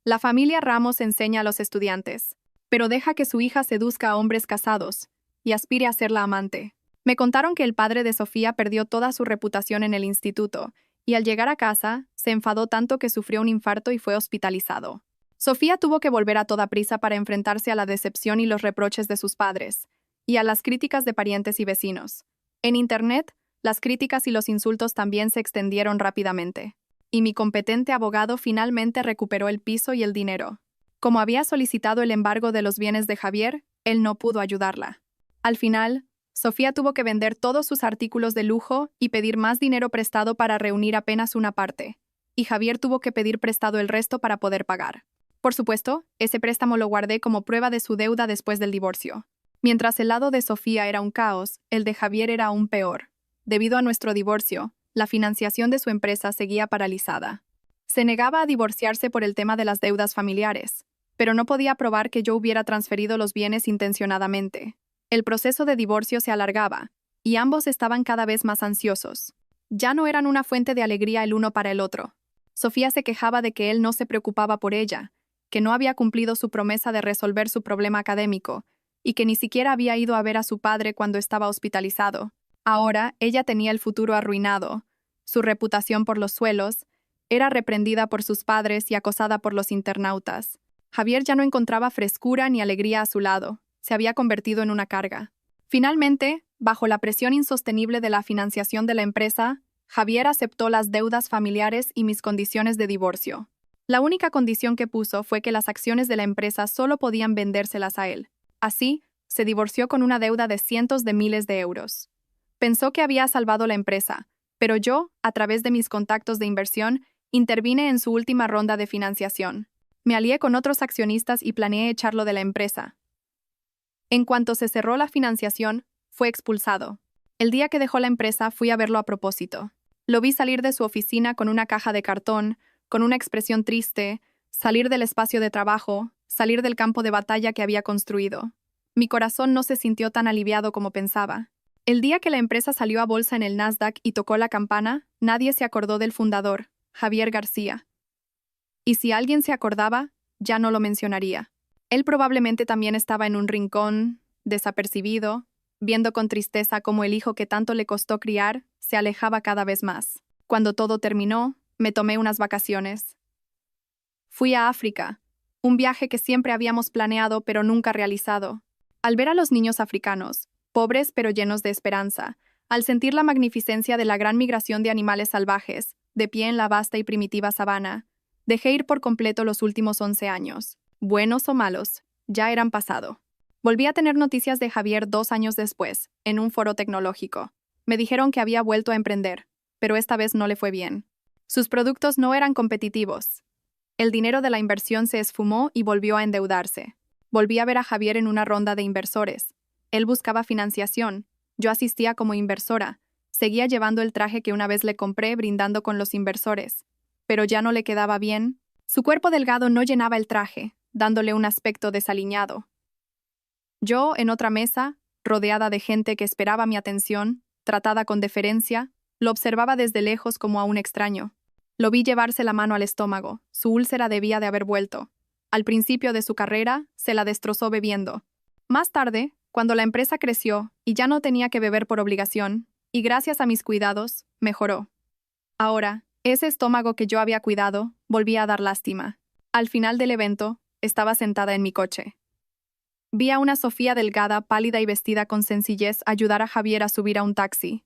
la familia Ramos enseña a los estudiantes, pero deja que su hija seduzca a hombres casados y aspire a ser la amante. Me contaron que el padre de Sofía perdió toda su reputación en el instituto, y al llegar a casa, se enfadó tanto que sufrió un infarto y fue hospitalizado. Sofía tuvo que volver a toda prisa para enfrentarse a la decepción y los reproches de sus padres, y a las críticas de parientes y vecinos. En Internet, las críticas y los insultos también se extendieron rápidamente, y mi competente abogado finalmente recuperó el piso y el dinero. Como había solicitado el embargo de los bienes de Javier, él no pudo ayudarla. Al final, Sofía tuvo que vender todos sus artículos de lujo y pedir más dinero prestado para reunir apenas una parte, y Javier tuvo que pedir prestado el resto para poder pagar. Por supuesto, ese préstamo lo guardé como prueba de su deuda después del divorcio. Mientras el lado de Sofía era un caos, el de Javier era aún peor. Debido a nuestro divorcio, la financiación de su empresa seguía paralizada. Se negaba a divorciarse por el tema de las deudas familiares, pero no podía probar que yo hubiera transferido los bienes intencionadamente. El proceso de divorcio se alargaba, y ambos estaban cada vez más ansiosos. Ya no eran una fuente de alegría el uno para el otro. Sofía se quejaba de que él no se preocupaba por ella, que no había cumplido su promesa de resolver su problema académico, y que ni siquiera había ido a ver a su padre cuando estaba hospitalizado. Ahora, ella tenía el futuro arruinado, su reputación por los suelos, era reprendida por sus padres y acosada por los internautas. Javier ya no encontraba frescura ni alegría a su lado. Se había convertido en una carga. Finalmente, bajo la presión insostenible de la financiación de la empresa, Javier aceptó las deudas familiares y mis condiciones de divorcio. La única condición que puso fue que las acciones de la empresa solo podían vendérselas a él. Así, se divorció con una deuda de cientos de miles de euros. Pensó que había salvado la empresa, pero yo, a través de mis contactos de inversión, intervine en su última ronda de financiación. Me alié con otros accionistas y planeé echarlo de la empresa. En cuanto se cerró la financiación, fue expulsado. El día que dejó la empresa fui a verlo a propósito. Lo vi salir de su oficina con una caja de cartón, con una expresión triste, salir del espacio de trabajo, salir del campo de batalla que había construido. Mi corazón no se sintió tan aliviado como pensaba. El día que la empresa salió a bolsa en el Nasdaq y tocó la campana, nadie se acordó del fundador, Javier García. Y si alguien se acordaba, ya no lo mencionaría. Él probablemente también estaba en un rincón, desapercibido, viendo con tristeza cómo el hijo que tanto le costó criar se alejaba cada vez más. Cuando todo terminó, me tomé unas vacaciones. Fui a África, un viaje que siempre habíamos planeado pero nunca realizado. Al ver a los niños africanos, pobres pero llenos de esperanza, al sentir la magnificencia de la gran migración de animales salvajes, de pie en la vasta y primitiva sabana, dejé ir por completo los últimos 11 años. Buenos o malos, ya eran pasado. Volví a tener noticias de Javier 2 años después, en un foro tecnológico. Me dijeron que había vuelto a emprender, pero esta vez no le fue bien. Sus productos no eran competitivos. El dinero de la inversión se esfumó y volvió a endeudarse. Volví a ver a Javier en una ronda de inversores. Él buscaba financiación. Yo asistía como inversora. Seguía llevando el traje que una vez le compré brindando con los inversores. Pero ya no le quedaba bien. Su cuerpo delgado no llenaba el traje, dándole un aspecto desaliñado. Yo, en otra mesa, rodeada de gente que esperaba mi atención, tratada con deferencia, lo observaba desde lejos como a un extraño. Lo vi llevarse la mano al estómago. Su úlcera debía de haber vuelto. Al principio de su carrera, se la destrozó bebiendo. Más tarde, cuando la empresa creció y ya no tenía que beber por obligación, y gracias a mis cuidados, mejoró. Ahora, ese estómago que yo había cuidado volvía a dar lástima. Al final del evento, estaba sentada en mi coche. Vi a una Sofía delgada, pálida y vestida con sencillez ayudar a Javier a subir a un taxi.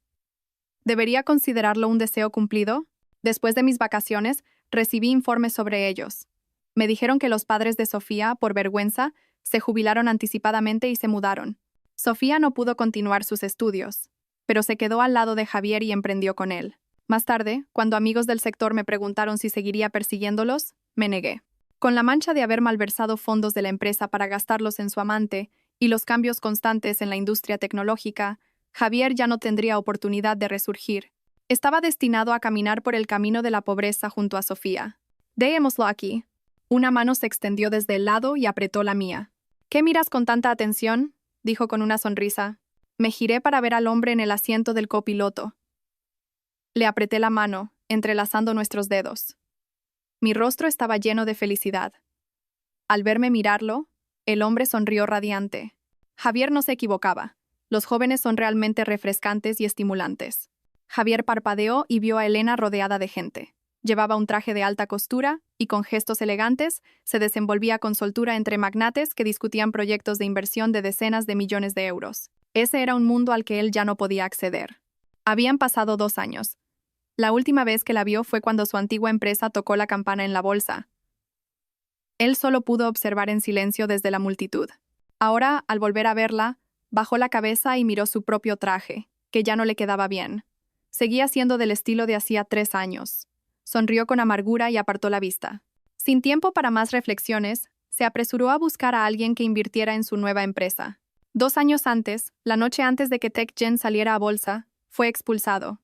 ¿Debería considerarlo un deseo cumplido? Después de mis vacaciones, recibí informes sobre ellos. Me dijeron que los padres de Sofía, por vergüenza, se jubilaron anticipadamente y se mudaron. Sofía no pudo continuar sus estudios, pero se quedó al lado de Javier y emprendió con él. Más tarde, cuando amigos del sector me preguntaron si seguiría persiguiéndolos, me negué. Con la mancha de haber malversado fondos de la empresa para gastarlos en su amante y los cambios constantes en la industria tecnológica, Javier ya no tendría oportunidad de resurgir. Estaba destinado a caminar por el camino de la pobreza junto a Sofía. Dejémoslo aquí. Una mano se extendió desde el lado y apretó la mía. ¿Qué miras con tanta atención?, dijo con una sonrisa. Me giré para ver al hombre en el asiento del copiloto. Le apreté la mano, entrelazando nuestros dedos. Mi rostro estaba lleno de felicidad. Al verme mirarlo, el hombre sonrió radiante. Javier no se equivocaba. Los jóvenes son realmente refrescantes y estimulantes. Javier parpadeó y vio a Elena rodeada de gente. Llevaba un traje de alta costura y, con gestos elegantes, se desenvolvía con soltura entre magnates que discutían proyectos de inversión de decenas de millones de euros. Ese era un mundo al que él ya no podía acceder. Habían pasado 2 años. La última vez que la vio fue cuando su antigua empresa tocó la campana en la bolsa. Él solo pudo observar en silencio desde la multitud. Ahora, al volver a verla, Bajó la cabeza y miró su propio traje, que ya no le quedaba bien. Seguía siendo del estilo de hacía 3 años. Sonrió con amargura y apartó la vista. Sin tiempo para más reflexiones, se apresuró a buscar a alguien que invirtiera en su nueva empresa. 2 años antes, la noche antes de que TechGen saliera a bolsa, fue expulsado.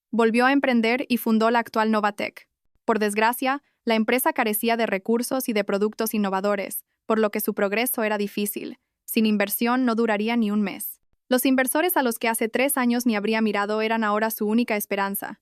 Volvió a emprender y fundó la actual Novatech. Por desgracia, la empresa carecía de recursos y de productos innovadores, por lo que su progreso era difícil. Sin inversión no duraría ni un mes. Los inversores a los que hace 3 años ni habría mirado eran ahora su única esperanza.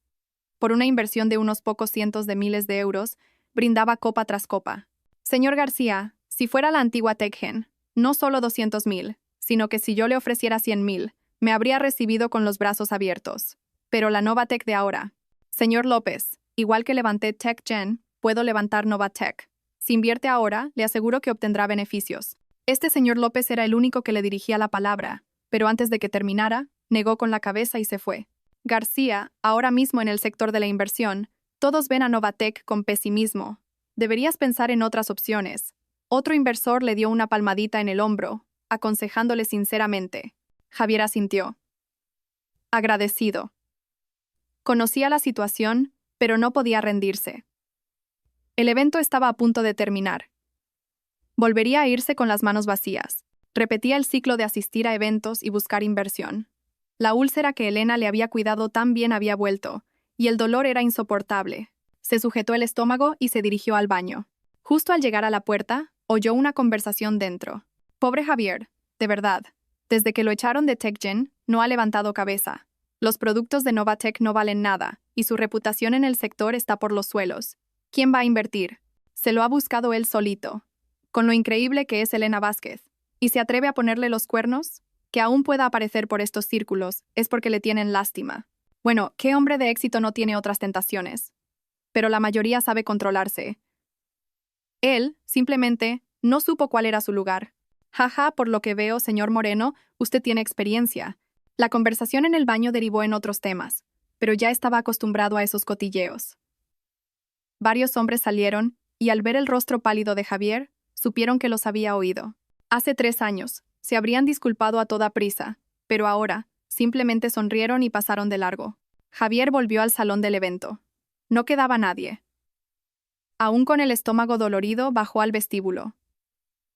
Por una inversión de unos pocos cientos de miles de euros, brindaba copa tras copa. Señor García, si fuera la antigua TechGen, no solo 200.000, sino que si yo le ofreciera 100.000, me habría recibido con los brazos abiertos. Pero la Novatech de ahora. Señor López, igual que levanté TechGen, puedo levantar Novatech. Si invierte ahora, le aseguro que obtendrá beneficios. Este señor López era el único que le dirigía la palabra, pero antes de que terminara, negó con la cabeza y se fue. García, ahora mismo en el sector de la inversión, todos ven a Novatech con pesimismo. Deberías pensar en otras opciones. Otro inversor le dio una palmadita en el hombro, aconsejándole sinceramente. Javier asintió. Agradecido. Conocía la situación, pero no podía rendirse. El evento estaba a punto de terminar. Volvería a irse con las manos vacías. Repetía el ciclo de asistir a eventos y buscar inversión. La úlcera que Elena le había cuidado tan bien había vuelto, y el dolor era insoportable. Se sujetó el estómago y se dirigió al baño. Justo al llegar a la puerta, oyó una conversación dentro. Pobre Javier, de verdad. Desde que lo echaron de TechGen, no ha levantado cabeza. Los productos de Novatech no valen nada, y su reputación en el sector está por los suelos. ¿Quién va a invertir? Se lo ha buscado él solito. Con lo increíble que es Elena Vázquez. ¿Y se atreve a ponerle los cuernos? Que aún pueda aparecer por estos círculos es porque le tienen lástima. Bueno, ¿qué hombre de éxito no tiene otras tentaciones? Pero la mayoría sabe controlarse. Él, simplemente, no supo cuál era su lugar. Jaja, por lo que veo, señor Moreno, usted tiene experiencia. La conversación en el baño derivó en otros temas, pero ya estaba acostumbrado a esos cotilleos. Varios hombres salieron, y al ver el rostro pálido de Javier, supieron que los había oído. Hace 3 años, se habrían disculpado a toda prisa, pero ahora, simplemente sonrieron y pasaron de largo. Javier volvió al salón del evento. No quedaba nadie. Aún con el estómago dolorido, bajó al vestíbulo.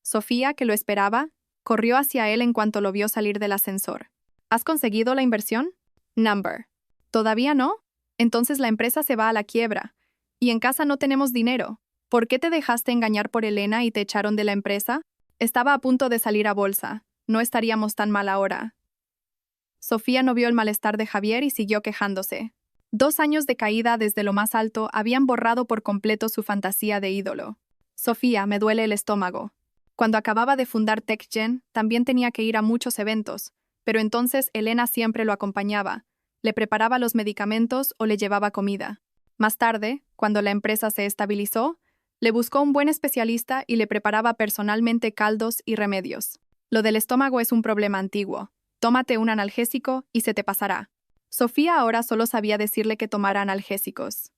Sofía, que lo esperaba, corrió hacia él en cuanto lo vio salir del ascensor. ¿Has conseguido la inversión? Number. ¿Todavía no? Entonces la empresa se va a la quiebra. Y en casa no tenemos dinero. ¿Por qué te dejaste engañar por Elena y te echaron de la empresa? Estaba a punto de salir a bolsa. No estaríamos tan mal ahora. Sofía no vio el malestar de Javier y siguió quejándose. 2 años de caída desde lo más alto habían borrado por completo su fantasía de ídolo. Sofía, me duele el estómago. Cuando acababa de fundar TechGen, también tenía que ir a muchos eventos, pero entonces Elena siempre lo acompañaba, le preparaba los medicamentos o le llevaba comida. Más tarde, cuando la empresa se estabilizó, le buscó un buen especialista y le preparaba personalmente caldos y remedios. Lo del estómago es un problema antiguo. Tómate un analgésico y se te pasará. Sofía ahora solo sabía decirle que tomara analgésicos.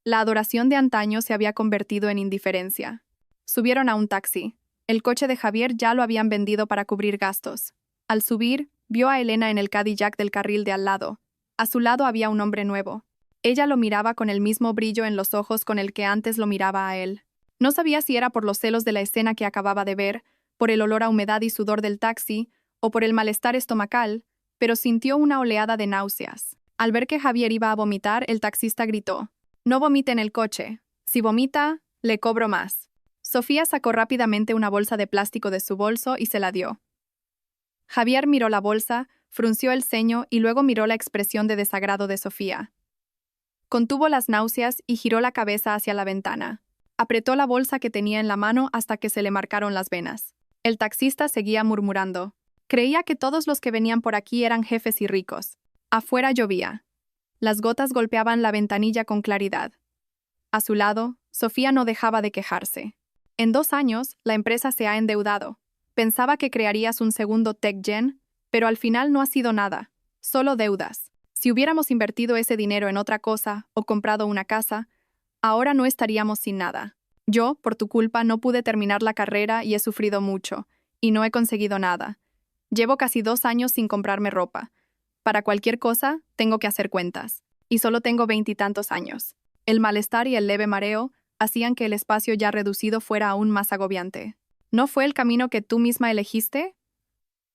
La adoración de antaño se había convertido en indiferencia. Subieron a un taxi. El coche de Javier ya lo habían vendido para cubrir gastos. Al subir, vio a Elena en el Cadillac del carril de al lado. A su lado había un hombre nuevo. Ella lo miraba con el mismo brillo en los ojos con el que antes lo miraba a él. No sabía si era por los celos de la escena que acababa de ver, por el olor a humedad y sudor del taxi, o por el malestar estomacal, pero sintió una oleada de náuseas. Al ver que Javier iba a vomitar, el taxista gritó: «No vomite en el coche. Si vomita, le cobro más». Sofía sacó rápidamente una bolsa de plástico de su bolso y se la dio. Javier miró la bolsa, frunció el ceño y luego miró la expresión de desagrado de Sofía. Contuvo las náuseas y giró la cabeza hacia la ventana. Apretó la bolsa que tenía en la mano hasta que se le marcaron las venas. El taxista seguía murmurando. Creía que todos los que venían por aquí eran jefes y ricos. Afuera llovía. Las gotas golpeaban la ventanilla con claridad. A su lado, Sofía no dejaba de quejarse. En 2 años, la empresa se ha endeudado. Pensaba que crearías un segundo TechGen, pero al final no ha sido nada. Solo deudas. Si hubiéramos invertido ese dinero en otra cosa o comprado una casa, ahora no estaríamos sin nada. Yo, por tu culpa, no pude terminar la carrera y he sufrido mucho, y no he conseguido nada. Llevo casi 2 años sin comprarme ropa. Para cualquier cosa, tengo que hacer cuentas. Y solo tengo 20 y tantos años. El malestar y el leve mareo hacían que el espacio ya reducido fuera aún más agobiante. ¿No fue el camino que tú misma elegiste?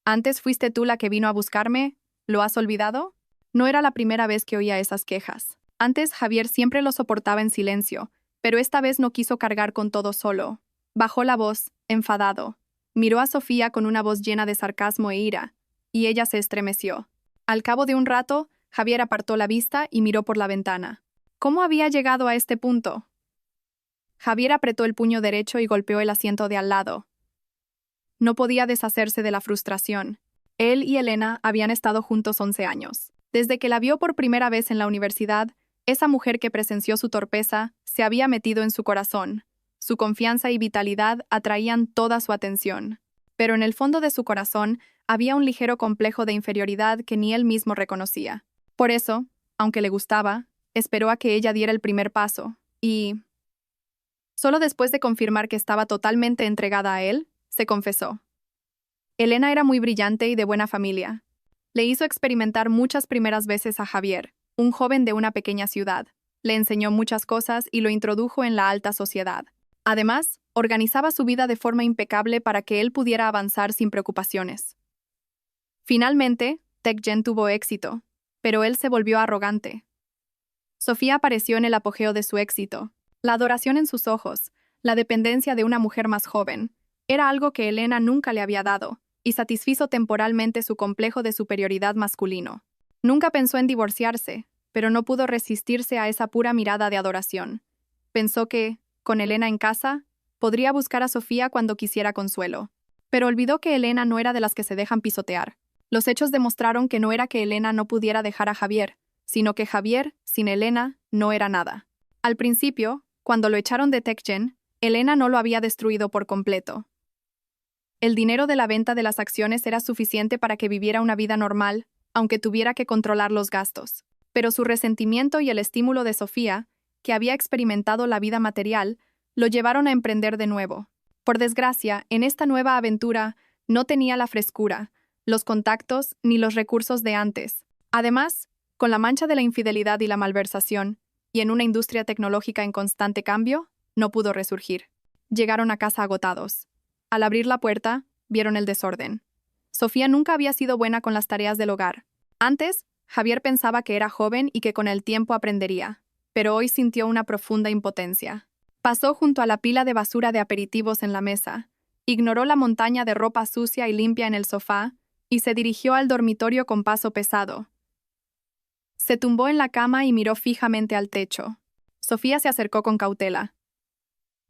Antes fuiste tú la que vino a buscarme. ¿Lo has olvidado? No era la primera vez que oía esas quejas. Antes Javier siempre lo soportaba en silencio, pero esta vez no quiso cargar con todo solo. Bajó la voz, enfadado. Miró a Sofía con una voz llena de sarcasmo e ira, y ella se estremeció. Al cabo de un rato, Javier apartó la vista y miró por la ventana. ¿Cómo había llegado a este punto? Javier apretó el puño derecho y golpeó el asiento de al lado. No podía deshacerse de la frustración. Él y Elena habían estado juntos 11 años. Desde que la vio por primera vez en la universidad, esa mujer que presenció su torpeza se había metido en su corazón. Su confianza y vitalidad atraían toda su atención. Pero en el fondo de su corazón había un ligero complejo de inferioridad que ni él mismo reconocía. Por eso, aunque le gustaba, esperó a que ella diera el primer paso, y solo después de confirmar que estaba totalmente entregada a él, se confesó. Elena era muy brillante y de buena familia. Le hizo experimentar muchas primeras veces a Javier, un joven de una pequeña ciudad. Le enseñó muchas cosas y lo introdujo en la alta sociedad. Además, organizaba su vida de forma impecable para que él pudiera avanzar sin preocupaciones. Finalmente, TechGen tuvo éxito, pero él se volvió arrogante. Sofía apareció en el apogeo de su éxito. La adoración en sus ojos, la dependencia de una mujer más joven, era algo que Elena nunca le había dado, y satisfizo temporalmente su complejo de superioridad masculino. Nunca pensó en divorciarse, pero no pudo resistirse a esa pura mirada de adoración. Pensó que, con Elena en casa, podría buscar a Sofía cuando quisiera consuelo. Pero olvidó que Elena no era de las que se dejan pisotear. Los hechos demostraron que no era que Elena no pudiera dejar a Javier, sino que Javier, sin Elena, no era nada. Al principio, cuando lo echaron de TechGen, Elena no lo había destruido por completo. El dinero de la venta de las acciones era suficiente para que viviera una vida normal, aunque tuviera que controlar los gastos. Pero su resentimiento y el estímulo de Sofía, que había experimentado la vida material, lo llevaron a emprender de nuevo. Por desgracia, en esta nueva aventura no tenía la frescura, los contactos ni los recursos de antes. Además, con la mancha de la infidelidad y la malversación, y en una industria tecnológica en constante cambio, no pudo resurgir. Llegaron a casa agotados. Al abrir la puerta, vieron el desorden. Sofía nunca había sido buena con las tareas del hogar. Antes, Javier pensaba que era joven y que con el tiempo aprendería, pero hoy sintió una profunda impotencia. Pasó junto a la pila de basura de aperitivos en la mesa, ignoró la montaña de ropa sucia y limpia en el sofá y se dirigió al dormitorio con paso pesado. Se tumbó en la cama y miró fijamente al techo. Sofía se acercó con cautela.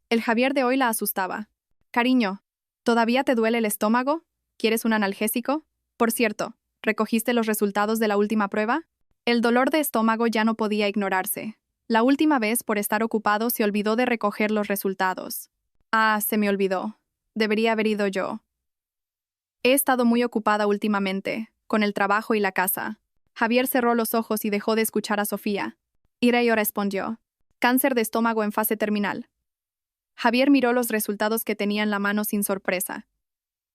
El Javier de hoy la asustaba. «Cariño, ¿todavía te duele el estómago? ¿Quieres un analgésico? Por cierto, ¿recogiste los resultados de la última prueba?» El dolor de estómago ya no podía ignorarse. La última vez, por estar ocupado, se olvidó de recoger los resultados. «Ah, se me olvidó. Debería haber ido yo. He estado muy ocupada últimamente, con el trabajo y la casa». Javier cerró los ojos y dejó de escuchar a Sofía. Ireyo respondió. «Cáncer de estómago en fase terminal». Javier miró los resultados que tenía en la mano sin sorpresa.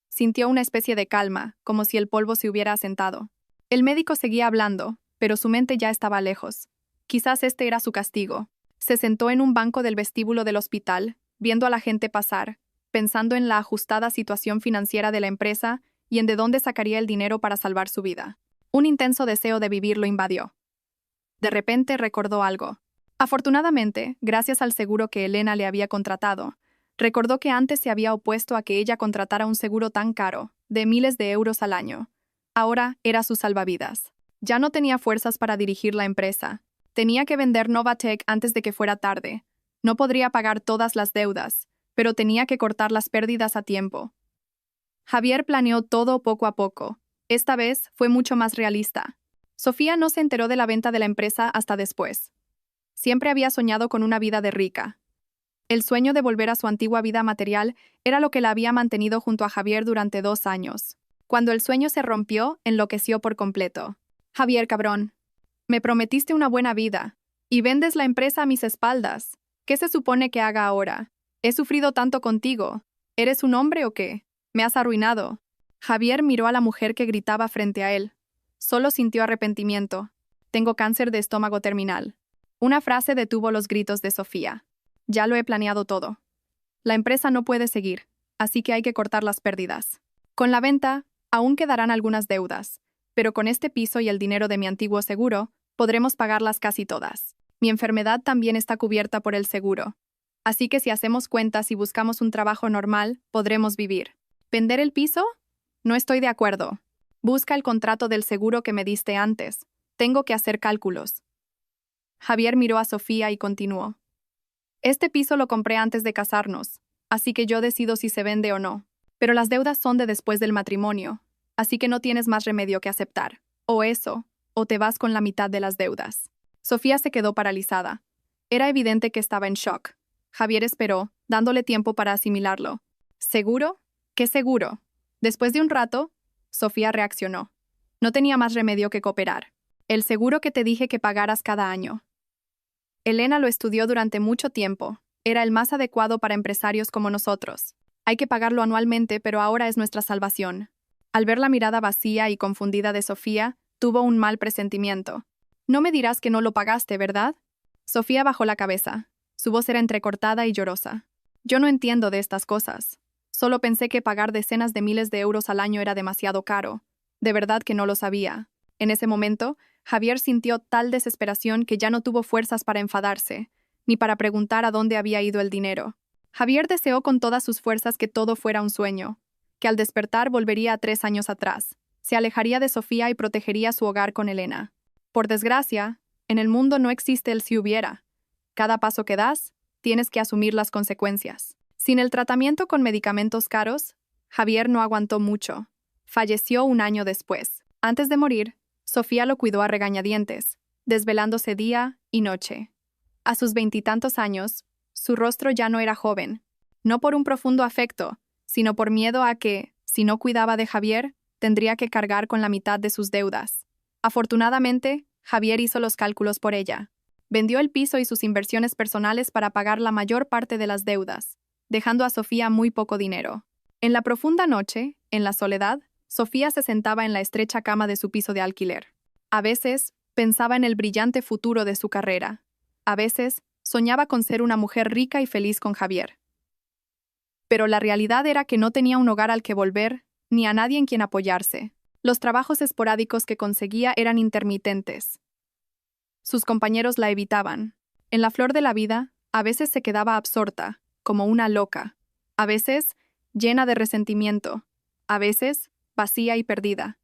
Sintió una especie de calma, como si el polvo se hubiera asentado. El médico seguía hablando, pero su mente ya estaba lejos. Quizás este era su castigo. Se sentó en un banco del vestíbulo del hospital, viendo a la gente pasar, pensando en la ajustada situación financiera de la empresa y en de dónde sacaría el dinero para salvar su vida. Un intenso deseo de vivir lo invadió. De repente recordó algo. Afortunadamente, gracias al seguro que Elena le había contratado, recordó que antes se había opuesto a que ella contratara un seguro tan caro, de miles de euros al año. Ahora era su salvavidas. Ya no tenía fuerzas para dirigir la empresa. Tenía que vender Novatech antes de que fuera tarde. No podría pagar todas las deudas, pero tenía que cortar las pérdidas a tiempo. Javier planeó todo poco a poco. Esta vez fue mucho más realista. Sofía no se enteró de la venta de la empresa hasta después. Siempre había soñado con una vida de rica. El sueño de volver a su antigua vida material era lo que la había mantenido junto a Javier durante 2 años. Cuando el sueño se rompió, enloqueció por completo. «Javier, cabrón, me prometiste una buena vida, y vendes la empresa a mis espaldas. ¿Qué se supone que haga ahora? He sufrido tanto contigo. ¿Eres un hombre o qué? Me has arruinado». Javier miró a la mujer que gritaba frente a él. Solo sintió arrepentimiento. Tengo cáncer de estómago terminal. Una frase detuvo los gritos de Sofía. Ya lo he planeado todo. La empresa no puede seguir, así que hay que cortar las pérdidas. Con la venta, aún quedarán algunas deudas, pero con este piso y el dinero de mi antiguo seguro, podremos pagarlas casi todas. Mi enfermedad también está cubierta por el seguro. Así que si hacemos cuentas y buscamos un trabajo normal, podremos vivir. ¿Vender el piso? No estoy de acuerdo. Busca el contrato del seguro que me diste antes. Tengo que hacer cálculos. Javier miró a Sofía y continuó. Este piso lo compré antes de casarnos, así que yo decido si se vende o no. Pero las deudas son de después del matrimonio, así que no tienes más remedio que aceptar. O eso, o te vas con la mitad de las deudas. Sofía se quedó paralizada. Era evidente que estaba en shock. Javier esperó, dándole tiempo para asimilarlo. ¿Seguro? ¿Qué seguro? Después de un rato, Sofía reaccionó. No tenía más remedio que cooperar. El seguro que te dije que pagaras cada año. Elena lo estudió durante mucho tiempo. Era el más adecuado para empresarios como nosotros. Hay que pagarlo anualmente, pero ahora es nuestra salvación. Al ver la mirada vacía y confundida de Sofía, tuvo un mal presentimiento. No me dirás que no lo pagaste, ¿verdad? Sofía bajó la cabeza. Su voz era entrecortada y llorosa. Yo no entiendo de estas cosas. Solo pensé que pagar decenas de miles de euros al año era demasiado caro. De verdad que no lo sabía. En ese momento, Javier sintió tal desesperación que ya no tuvo fuerzas para enfadarse, ni para preguntar a dónde había ido el dinero. Javier deseó con todas sus fuerzas que todo fuera un sueño, que al despertar volvería a 3 años atrás, se alejaría de Sofía y protegería su hogar con Elena. Por desgracia, en el mundo no existe el si hubiera. Cada paso que das, tienes que asumir las consecuencias. Sin el tratamiento con medicamentos caros, Javier no aguantó mucho. Falleció un año después. Antes de morir, Sofía lo cuidó a regañadientes, desvelándose día y noche. A sus 20 años, su rostro ya no era joven, no por un profundo afecto, sino por miedo a que, si no cuidaba de Javier, tendría que cargar con la mitad de sus deudas. Afortunadamente, Javier hizo los cálculos por ella. Vendió el piso y sus inversiones personales para pagar la mayor parte de las deudas, dejando a Sofía muy poco dinero. En la profunda noche, en la soledad, Sofía se sentaba en la estrecha cama de su piso de alquiler. A veces, pensaba en el brillante futuro de su carrera. A veces, soñaba con ser una mujer rica y feliz con Javier. Pero la realidad era que no tenía un hogar al que volver, ni a nadie en quien apoyarse. Los trabajos esporádicos que conseguía eran intermitentes. Sus compañeros la evitaban. En la flor de la vida, a veces se quedaba absorta, como una loca. A veces, llena de resentimiento. A veces, vacía y perdida.